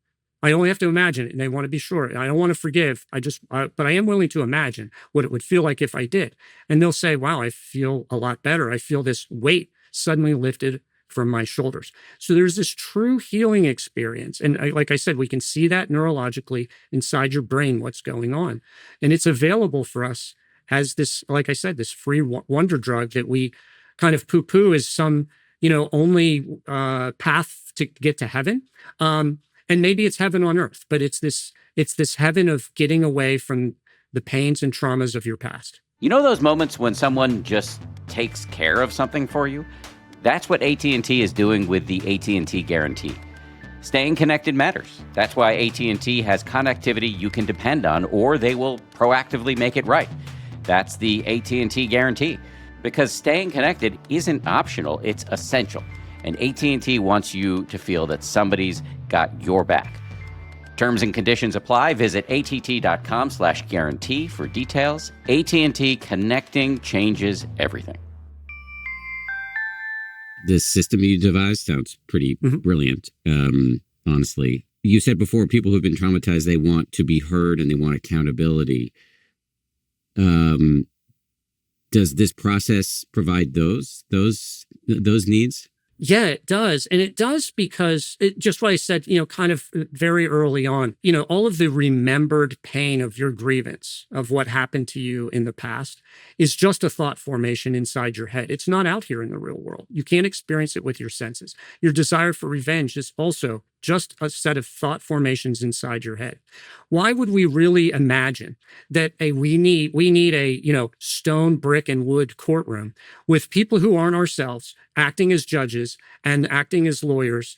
I only have to imagine it, and they want to be sure. I don't want to forgive. But I am willing to imagine what it would feel like if I did. And they'll say, wow, I feel a lot better. I feel this weight suddenly lifted from my shoulders. So there's this true healing experience. And like I said, we can see that neurologically inside your brain, what's going on. And it's available for us as this, like I said, this free wonder drug that we kind of poo-poo as some, only path to get to heaven. And maybe it's heaven on earth, but it's this heaven of getting away from the pains and traumas of your past. You know those moments when someone just takes care of something for you? That's what AT&T is doing with the AT&T Guarantee. Staying connected matters. That's why AT&T has connectivity you can depend on, or they will proactively make it right. That's the AT&T Guarantee. Because staying connected isn't optional, it's essential. And AT&T wants you to feel that somebody's got your back. Terms and conditions apply. Visit att.com/guarantee for details. AT&T, connecting changes everything. This system you devised sounds pretty brilliant, honestly. You said before, people who've been traumatized, they want to be heard and they want accountability. Does this process provide those needs? Yeah, it does. And it does because just what I said, kind of very early on, all of the remembered pain of your grievance, of what happened to you in the past, is just a thought formation inside your head. It's not out here in the real world. You can't experience it with your senses. Your desire for revenge is also just a set of thought formations inside your head. Why would we really imagine that we need a stone, brick, and wood courtroom with people who aren't ourselves acting as judges and acting as lawyers,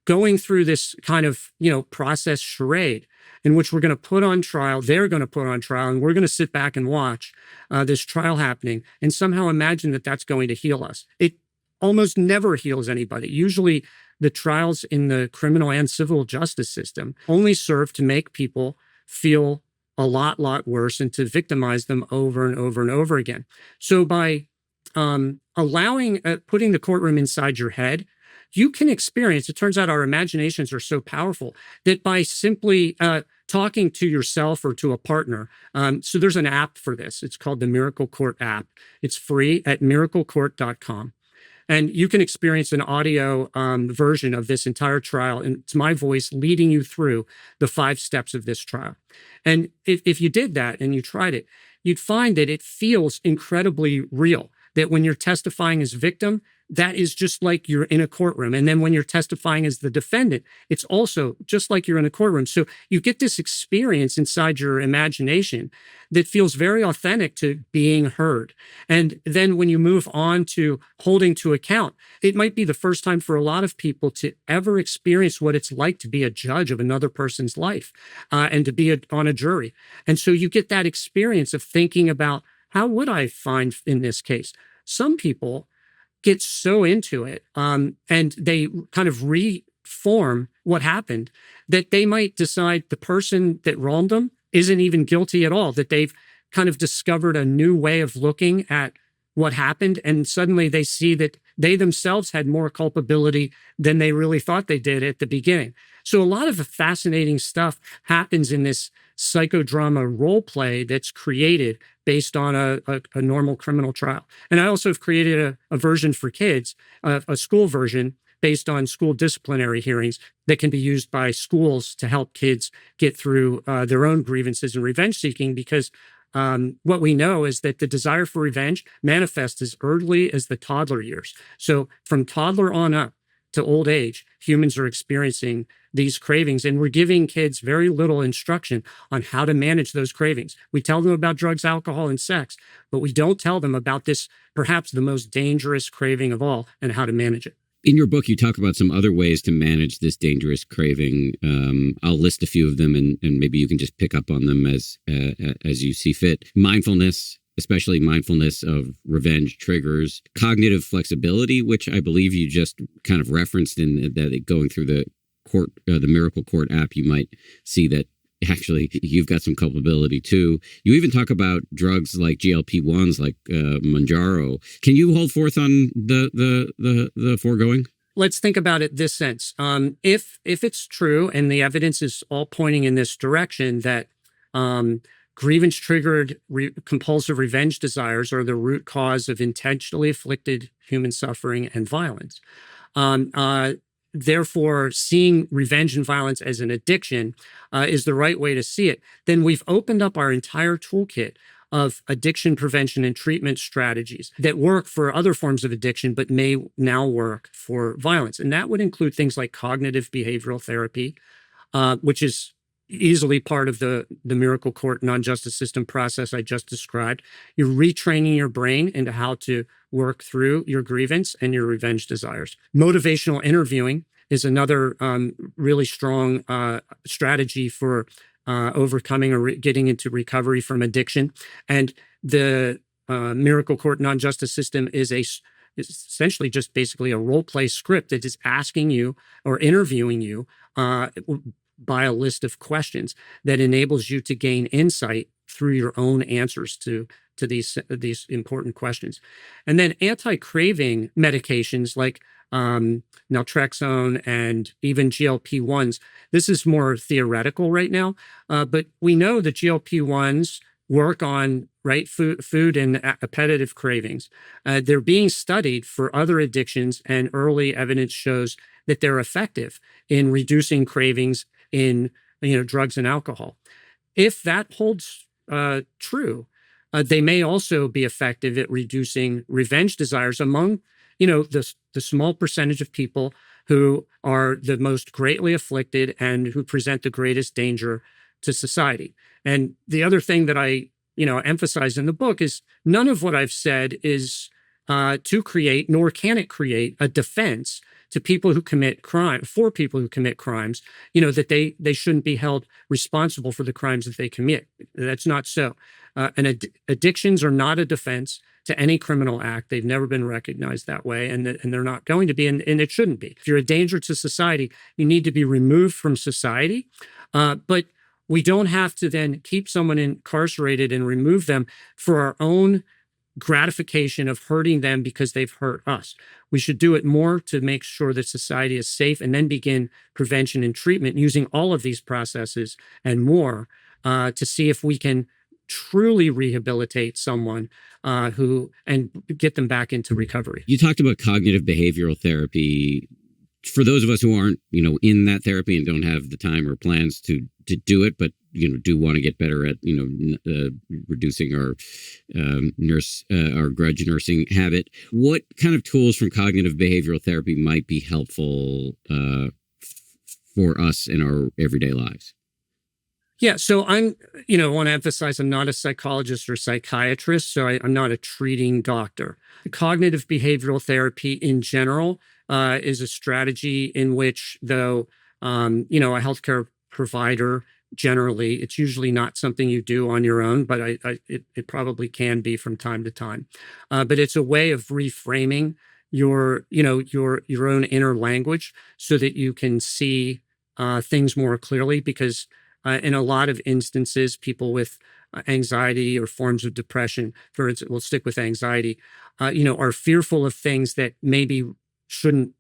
going through this kind of process charade in which we're going to put on trial, they're going to put on trial, and we're going to sit back and watch this trial happening and somehow imagine that that's going to heal us. It almost never heals anybody. Usually the trials in the criminal and civil justice system only serve to make people feel a lot worse and to victimize them over and over and over again. So by allowing, putting the courtroom inside your head, you can experience, it turns out our imaginations are so powerful that by simply talking to yourself or to a partner, so there's an app for this. It's called the Miracle Court app. It's free at miraclecourt.com. And you can experience an audio version of this entire trial. And it's my voice leading you through the 5 steps of this trial. And if you did that and you tried it, you'd find that it feels incredibly real, that when you're testifying as victim, that is just like you're in a courtroom. And then when you're testifying as the defendant, it's also just like you're in a courtroom. So you get this experience inside your imagination that feels very authentic to being heard. And then when you move on to holding to account, it might be the first time for a lot of people to ever experience what it's like to be a judge of another person's life and to be on a jury. And so you get that experience of thinking about, how would I find in this case? Some people get so into it and they kind of reform what happened that they might decide the person that wronged them isn't even guilty at all, that they've kind of discovered a new way of looking at what happened. And suddenly they see that they themselves had more culpability than they really thought they did at the beginning. So a lot of fascinating stuff happens in this psychodrama role play that's created based on a normal criminal trial. And I also have created a version for kids, a school version based on school disciplinary hearings that can be used by schools to help kids get through their own grievances and revenge seeking, because what we know is that the desire for revenge manifests as early as the toddler years. So from toddler on up to old age, humans are experiencing these cravings, and we're giving kids very little instruction on how to manage those cravings. We tell them about drugs, alcohol, and sex, but we don't tell them about this, perhaps the most dangerous craving of all, and how to manage it. In your book, you talk about some other ways to manage this dangerous craving. I'll list a few of them, and maybe you can just pick up on them as you see fit. Mindfulness, especially mindfulness of revenge triggers. Cognitive flexibility, which I believe you just kind of referenced in that going through the Miracle Court app, you might see that actually you've got some culpability too. You even talk about drugs like GLP-1s, like Mounjaro. Can you hold forth on the foregoing? Let's think about it this sense. If it's true, and the evidence is all pointing in this direction, that grievance-triggered compulsive revenge desires are the root cause of intentionally afflicted human suffering and violence. Therefore, seeing revenge and violence as an addiction is the right way to see it. Then we've opened up our entire toolkit of addiction prevention and treatment strategies that work for other forms of addiction, but may now work for violence. And that would include things like cognitive behavioral therapy, which is easily part of the Miracle Court Nonjustice System process I just described. You're retraining your brain into how to work through your grievance and your revenge desires. Motivational interviewing is another really strong strategy for overcoming or getting into recovery from addiction. And the Miracle Court Nonjustice System is essentially just basically a role play script that is asking you or interviewing you by a list of questions that enables you to gain insight through your own answers to these important questions. And then anti-craving medications like naltrexone and even GLP-1s. This is more theoretical right now, but we know that GLP-1s work on food and appetitive cravings. They're being studied for other addictions, and early evidence shows that they're effective in reducing cravings in drugs and alcohol. If that holds true, they may also be effective at reducing revenge desires among the small percentage of people who are the most greatly afflicted and who present the greatest danger to society. And the other thing that I emphasize in the book is none of what I've said is to create, nor can it create, a defense to people who commit crime, for people who commit crimes, that they shouldn't be held responsible for the crimes that they commit. That's not so. And addictions are not a defense to any criminal act. They've never been recognized that way, and they're not going to be, and it shouldn't be. If you're a danger to society, you need to be removed from society. But we don't have to then keep someone incarcerated and remove them for our own gratification of hurting them because they've hurt us. We should do it more to make sure that society is safe, and then begin prevention and treatment using all of these processes and more to see if we can truly rehabilitate someone and get them back into recovery. You talked about cognitive behavioral therapy. For those of us who aren't, in that therapy and don't have the time or plans to do it, but do want to get better at reducing our grudge nursing habit, what kind of tools from cognitive behavioral therapy might be helpful for us in our everyday lives? Yeah, so I want to emphasize I'm not a psychologist or psychiatrist, so I'm not a treating doctor. Cognitive behavioral therapy in general is a strategy in which, though, a healthcare provider, generally, it's usually not something you do on your own, but it probably can be from time to time. But it's a way of reframing your own inner language so that you can see things more clearly, because in a lot of instances, people with anxiety or forms of depression, for instance, we'll stick with anxiety, are fearful of things that maybe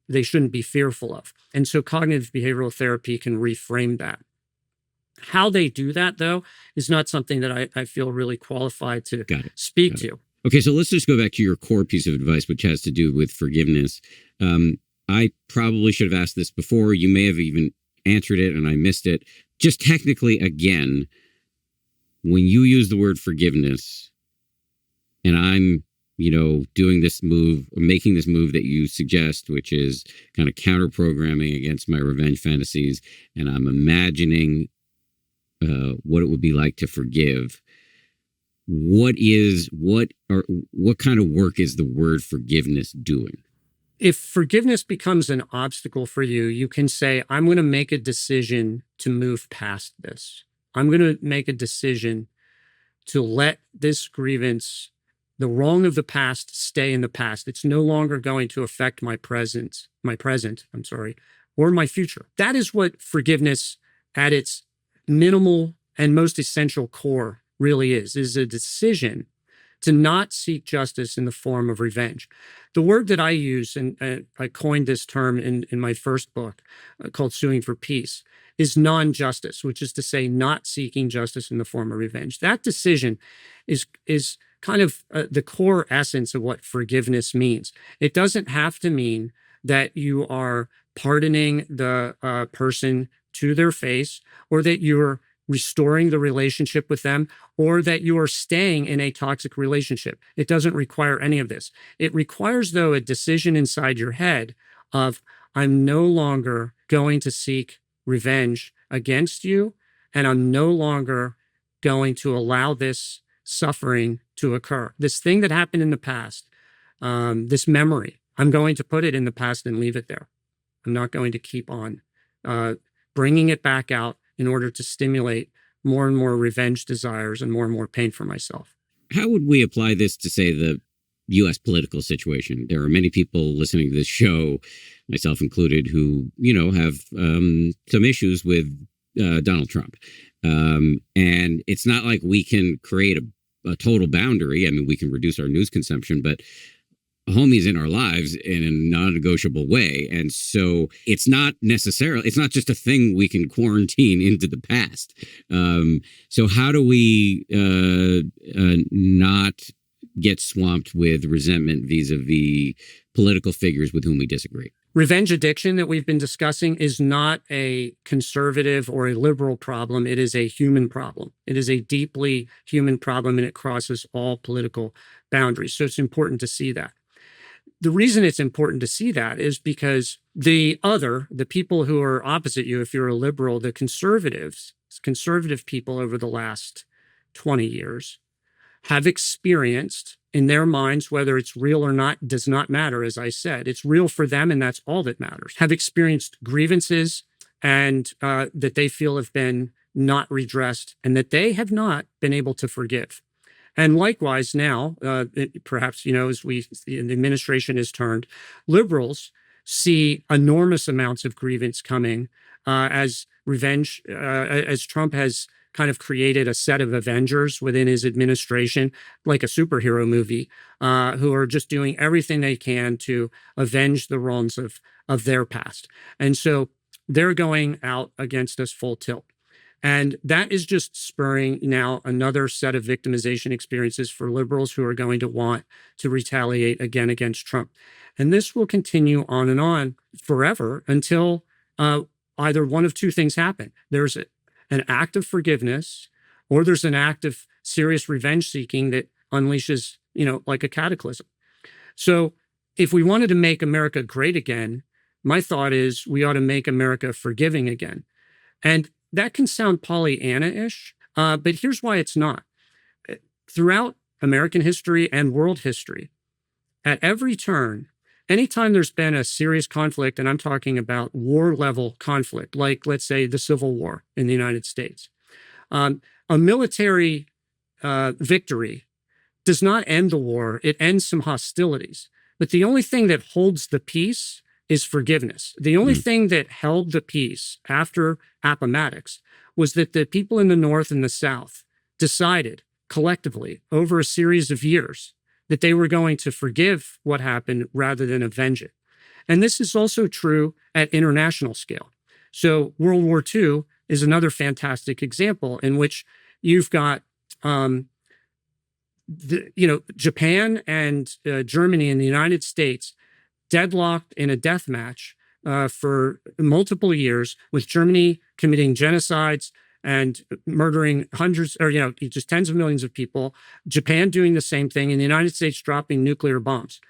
they shouldn't be fearful of. And so cognitive behavioral therapy can reframe that. How they do that, though, is not something that I feel really qualified to speak to. Okay, so let's just go back to your core piece of advice, which has to do with forgiveness. I probably should have asked this before. You may have even answered it and I missed it. Just technically, again, when you use the word forgiveness, and I'm, doing this move, or making this move that you suggest, which is kind of counter programming against my revenge fantasies, and I'm imagining what it would be like to forgive. What kind of work is the word forgiveness doing? If forgiveness becomes an obstacle for you, you can say, I'm going to make a decision to move past this. I'm going to make a decision to let this grievance, the wrong of the past, stay in the past. It's no longer going to affect my present, or my future. That is what forgiveness at its minimal and most essential core really is a decision to not seek justice in the form of revenge. The word that I use, and I coined this term in my first book called Suing for Peace, is non-justice, which is to say not seeking justice in the form of revenge. That decision is kind of the core essence of what forgiveness means. It doesn't have to mean that you are pardoning the person to their face, or that you're restoring the relationship with them, or that you are staying in a toxic relationship. It doesn't require any of this. It requires, though, a decision inside your head of, I'm no longer going to seek revenge against you, and I'm no longer going to allow this suffering to occur. This thing that happened in the past, this memory, I'm going to put it in the past and leave it there. I'm not going to keep on bringing it back out in order to stimulate more and more revenge desires and more pain for myself. How would we apply this to, say, the U.S. political situation? There are many people listening to this show, myself included, who, have some issues with Donald Trump. And it's not like we can create a total boundary. I mean, we can reduce our news consumption, but homie's in our lives in a non-negotiable way. And so it's not just a thing we can quarantine into the past. So how do we not get swamped with resentment vis-a-vis political figures with whom we disagree? Revenge addiction that we've been discussing is not a conservative or a liberal problem. It is a human problem. It is a deeply human problem, and it crosses all political boundaries. So it's important to see that. The reason it's important to see that is because the people who are opposite you, if you're a liberal, the conservative people over the last 20 years have experienced in their minds, whether it's real or not, does not matter. As I said, it's real for them, and that's all that matters. Have experienced grievances and that they feel have been not redressed, and that they have not been able to forgive. And likewise now, perhaps, as the administration is turned, liberals see enormous amounts of grievance coming as revenge, as Trump has kind of created a set of Avengers within his administration, like a superhero movie, who are just doing everything they can to avenge the wrongs of their past. And so they're going out against us full tilt. And that is just spurring now another set of victimization experiences for liberals who are going to want to retaliate again against Trump. And this will continue on and on forever until either one of two things happen. There's an act of forgiveness, or there's an act of serious revenge seeking that unleashes, like a cataclysm. So if we wanted to make America great again, my thought is we ought to make America forgiving again. And that can sound Pollyanna-ish, but here's why it's not. Throughout American history and world history, at every turn, anytime there's been a serious conflict, and I'm talking about war-level conflict, like, let's say, the Civil War in the United States, a military victory does not end the war. It ends some hostilities. But the only thing that holds the peace is forgiveness. The only thing that held the peace after Appomattox was that the people in the North and the South decided collectively over a series of years that they were going to forgive what happened rather than avenge it. And this is also true at international scale. So World War II is another fantastic example in which you've got Japan and Germany and the United States deadlocked in a death match for multiple years, with Germany committing genocides and murdering hundreds or, just tens of millions of people, Japan doing the same thing, and the United States dropping nuclear bombs.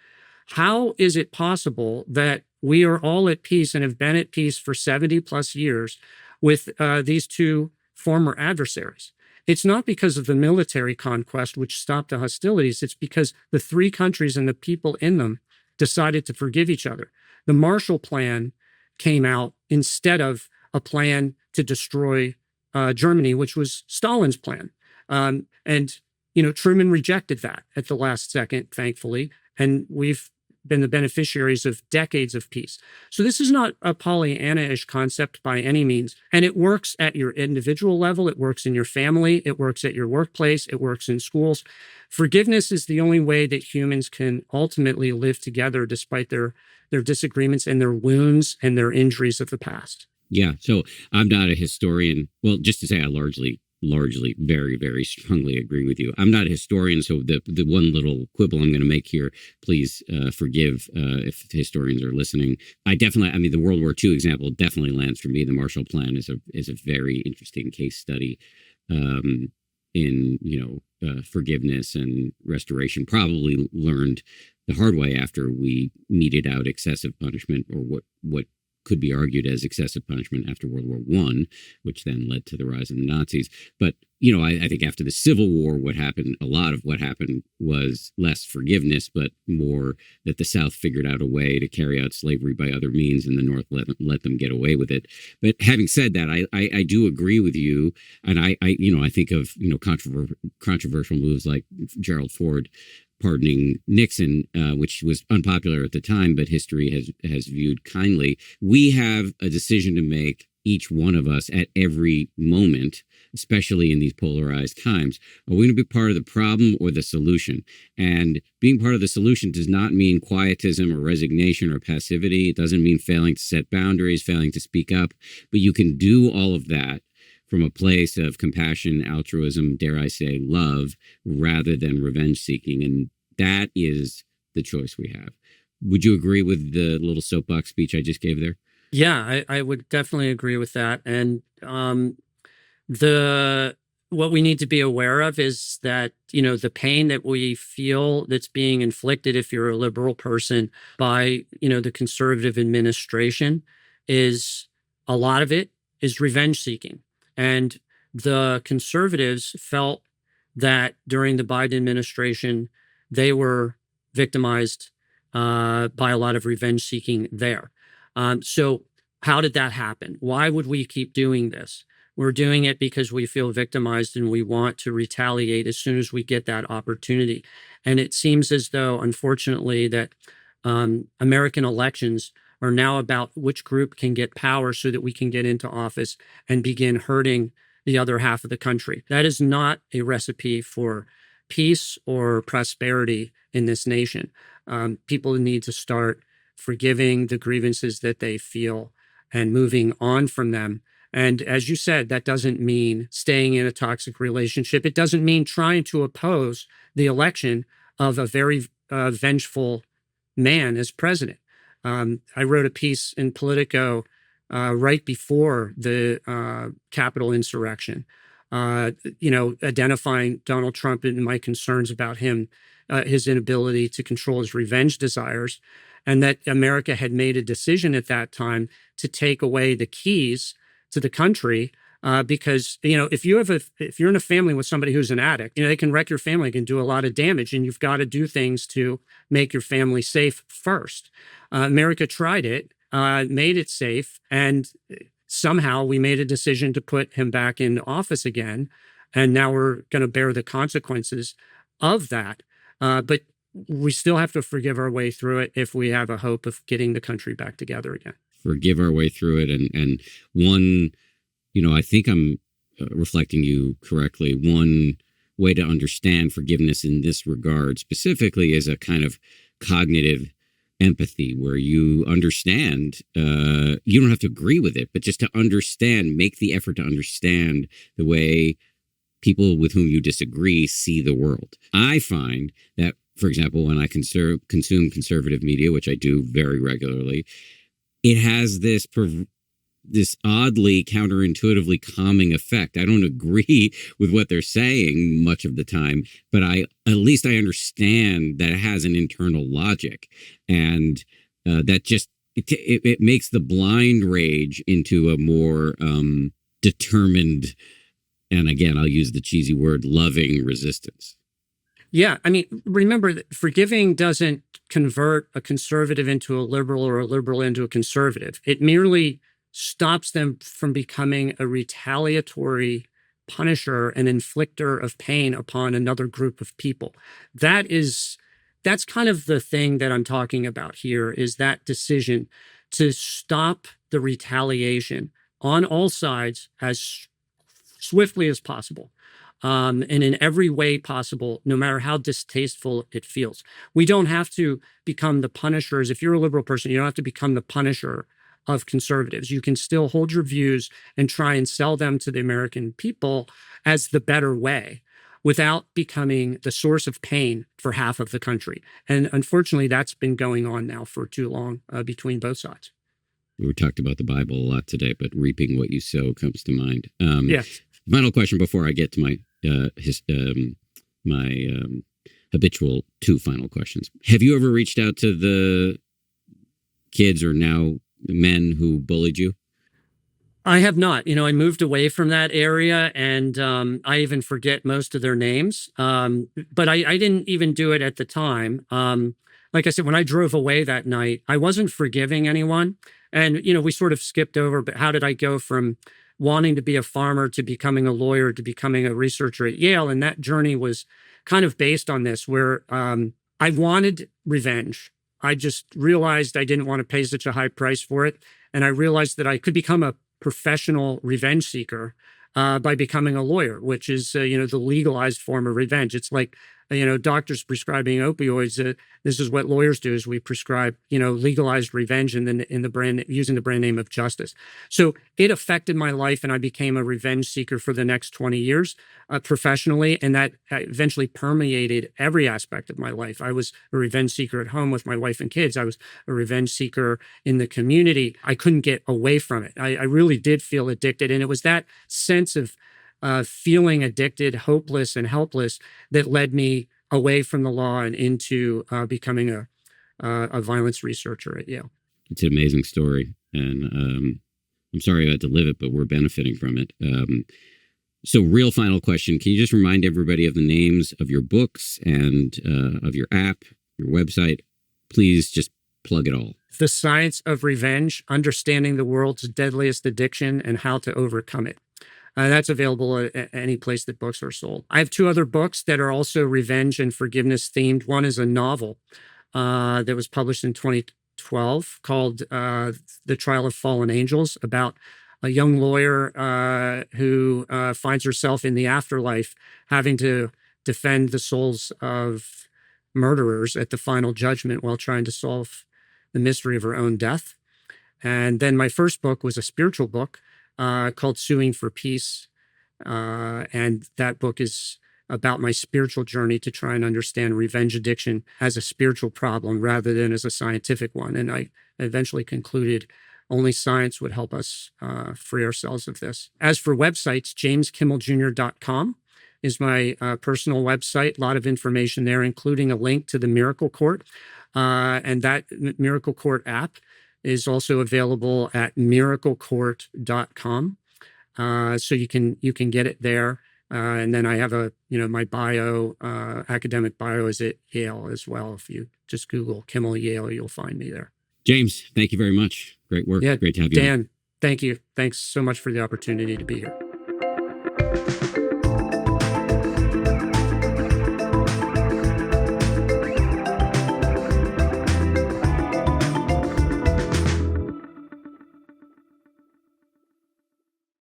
How is it possible that we are all at peace and have been at peace for 70 plus years with these two former adversaries? It's not because of the military conquest, which stopped the hostilities. It's because the three countries and the people in them decided to forgive each other. The Marshall Plan came out instead of a plan to destroy Germany, which was Stalin's plan. And Truman rejected that at the last second, thankfully. And we've been the beneficiaries of decades of peace. So this is not a Pollyanna-ish concept by any means. And it works at your individual level. It works in your family. It works at your workplace. It works in schools. Forgiveness is the only way that humans can ultimately live together despite their disagreements and their wounds and their injuries of the past. Yeah. So I'm not a historian. Well, just to say, I largely very, very strongly agree with you. I'm not a historian, so the one little quibble I'm going to make here, please forgive if historians are listening. The World War II example definitely lands for me. The Marshall Plan is a very interesting case study in forgiveness and restoration. Probably learned the hard way after we meted out excessive punishment, or what could be argued as excessive punishment after World War I, which then led to the rise of the Nazis. But, I think after the Civil War, a lot of what happened was less forgiveness, but more that the South figured out a way to carry out slavery by other means, and the North let them get away with it. But having said that, I do agree with you. And I think of, controversial moves like Gerald Ford pardoning Nixon, which was unpopular at the time, but history has viewed kindly. We have a decision to make, each one of us, at every moment, especially in these polarized times. Are we going to be part of the problem or the solution? And being part of the solution does not mean quietism or resignation or passivity. It doesn't mean failing to set boundaries, failing to speak up. But you can do all of that from a place of compassion, altruism, dare I say, love, rather than revenge seeking. And that is the choice we have. Would you agree with the little soapbox speech I just gave there? Yeah, I would definitely agree with that. And what we need to be aware of is that, the pain that we feel that's being inflicted, if you're a liberal person, by, the conservative administration, is a lot of it is revenge seeking. And the conservatives felt that during the Biden administration, they were victimized by a lot of revenge seeking there. So how did that happen? Why would we keep doing this? We're doing it because we feel victimized and we want to retaliate as soon as we get that opportunity. And it seems as though, unfortunately, that American elections are now about which group can get power so that we can get into office and begin hurting the other half of the country. That is not a recipe for peace or prosperity in this nation. People need to start forgiving the grievances that they feel and moving on from them. And as you said, that doesn't mean staying in a toxic relationship. It doesn't mean trying to oppose the election of a very vengeful man as president. I wrote a piece in Politico right before the Capitol insurrection, identifying Donald Trump and my concerns about him, his inability to control his revenge desires, and that America had made a decision at that time to take away the keys to the country, because if you're in a family with somebody who's an addict, they can wreck your family, can do a lot of damage, and you've got to do things to make your family safe first. America tried it, made it safe, and somehow we made a decision to put him back in office again, and now we're going to bear the consequences of that. But we still have to forgive our way through it if we have a hope of getting the country back together again. Forgive our way through it. And one, I think I'm reflecting you correctly. One way to understand forgiveness in this regard specifically is a kind of cognitive empathy, where you understand, you don't have to agree with it, but just to understand, make the effort to understand the way people with whom you disagree see the world. I find that, for example, when I consume conservative media, which I do very regularly, it has this oddly counterintuitively calming effect. I don't agree with what they're saying much of the time, but at least I understand that it has an internal logic, and that just it makes the blind rage into a more determined, and again, I'll use the cheesy word, loving resistance. Yeah, I mean, remember that forgiving doesn't convert a conservative into a liberal or a liberal into a conservative. It merely stops them from becoming a retaliatory punisher and inflictor of pain upon another group of people. That's kind of the thing that I'm talking about here, is that decision to stop the retaliation on all sides as swiftly as possible. And in every way possible, no matter how distasteful it feels. We don't have to become the punishers. If you're a liberal person, you don't have to become the punisher of conservatives. You can still hold your views and try and sell them to the American people as the better way, without becoming the source of pain for half of the country. And unfortunately, that's been going on now for too long between both sides. We talked about the Bible a lot today, but reaping what you sow comes to mind. Yes. Final question before I get to my habitual two final questions. Have you ever reached out to the kids, or now men, who bullied you? I have not. I moved away from that area, and I even forget most of their names. But I didn't even do it at the time. Like I said, when I drove away that night, I wasn't forgiving anyone. And, we sort of skipped over, but how did I go from wanting to be a farmer to becoming a lawyer to becoming a researcher at Yale? And that journey was kind of based on this, where I wanted revenge. I just realized I didn't want to pay such a high price for it. And I realized that I could become a professional revenge seeker by becoming a lawyer, which is, the legalized form of revenge. It's like, doctors prescribing opioids. This is what lawyers do: is we prescribe, legalized revenge, and then in the brand, using the brand name of justice. So it affected my life, and I became a revenge seeker for the next 20 years professionally, and that eventually permeated every aspect of my life. I was a revenge seeker at home with my wife and kids. I was a revenge seeker in the community. I couldn't get away from it. I really did feel addicted, and it was that sense of feeling addicted, hopeless, and helpless that led me away from the law and into becoming a violence researcher at Yale. It's an amazing story, and I'm sorry I had to live it, but we're benefiting from it. So, real final question: can you just remind everybody of the names of your books and of your app, your website? Please just plug it all. The Science of Revenge: Understanding the World's Deadliest Addiction and How to Overcome It. That's available at any place that books are sold. I have two other books that are also revenge and forgiveness themed. One is a novel that was published in 2012 called The Trial of Fallen Angels, about a young lawyer who finds herself in the afterlife having to defend the souls of murderers at the final judgment while trying to solve the mystery of her own death. And then my first book was a spiritual book called Suing for Peace. And that book is about my spiritual journey to try and understand revenge addiction as a spiritual problem rather than as a scientific one. And I eventually concluded only science would help us free ourselves of this. As for websites, jameskimmeljr.com is my personal website. A lot of information there, including a link to the Miracle Court. And that Miracle Court app is also available at miraclecourt.com. So you can get it there. And then I have my bio, academic bio is at Yale as well. If you just Google Kimmel Yale, you'll find me there. James, thank you very much. Great work. Yeah, Great to have you. Dan, thank you. Thanks so much for the opportunity to be here.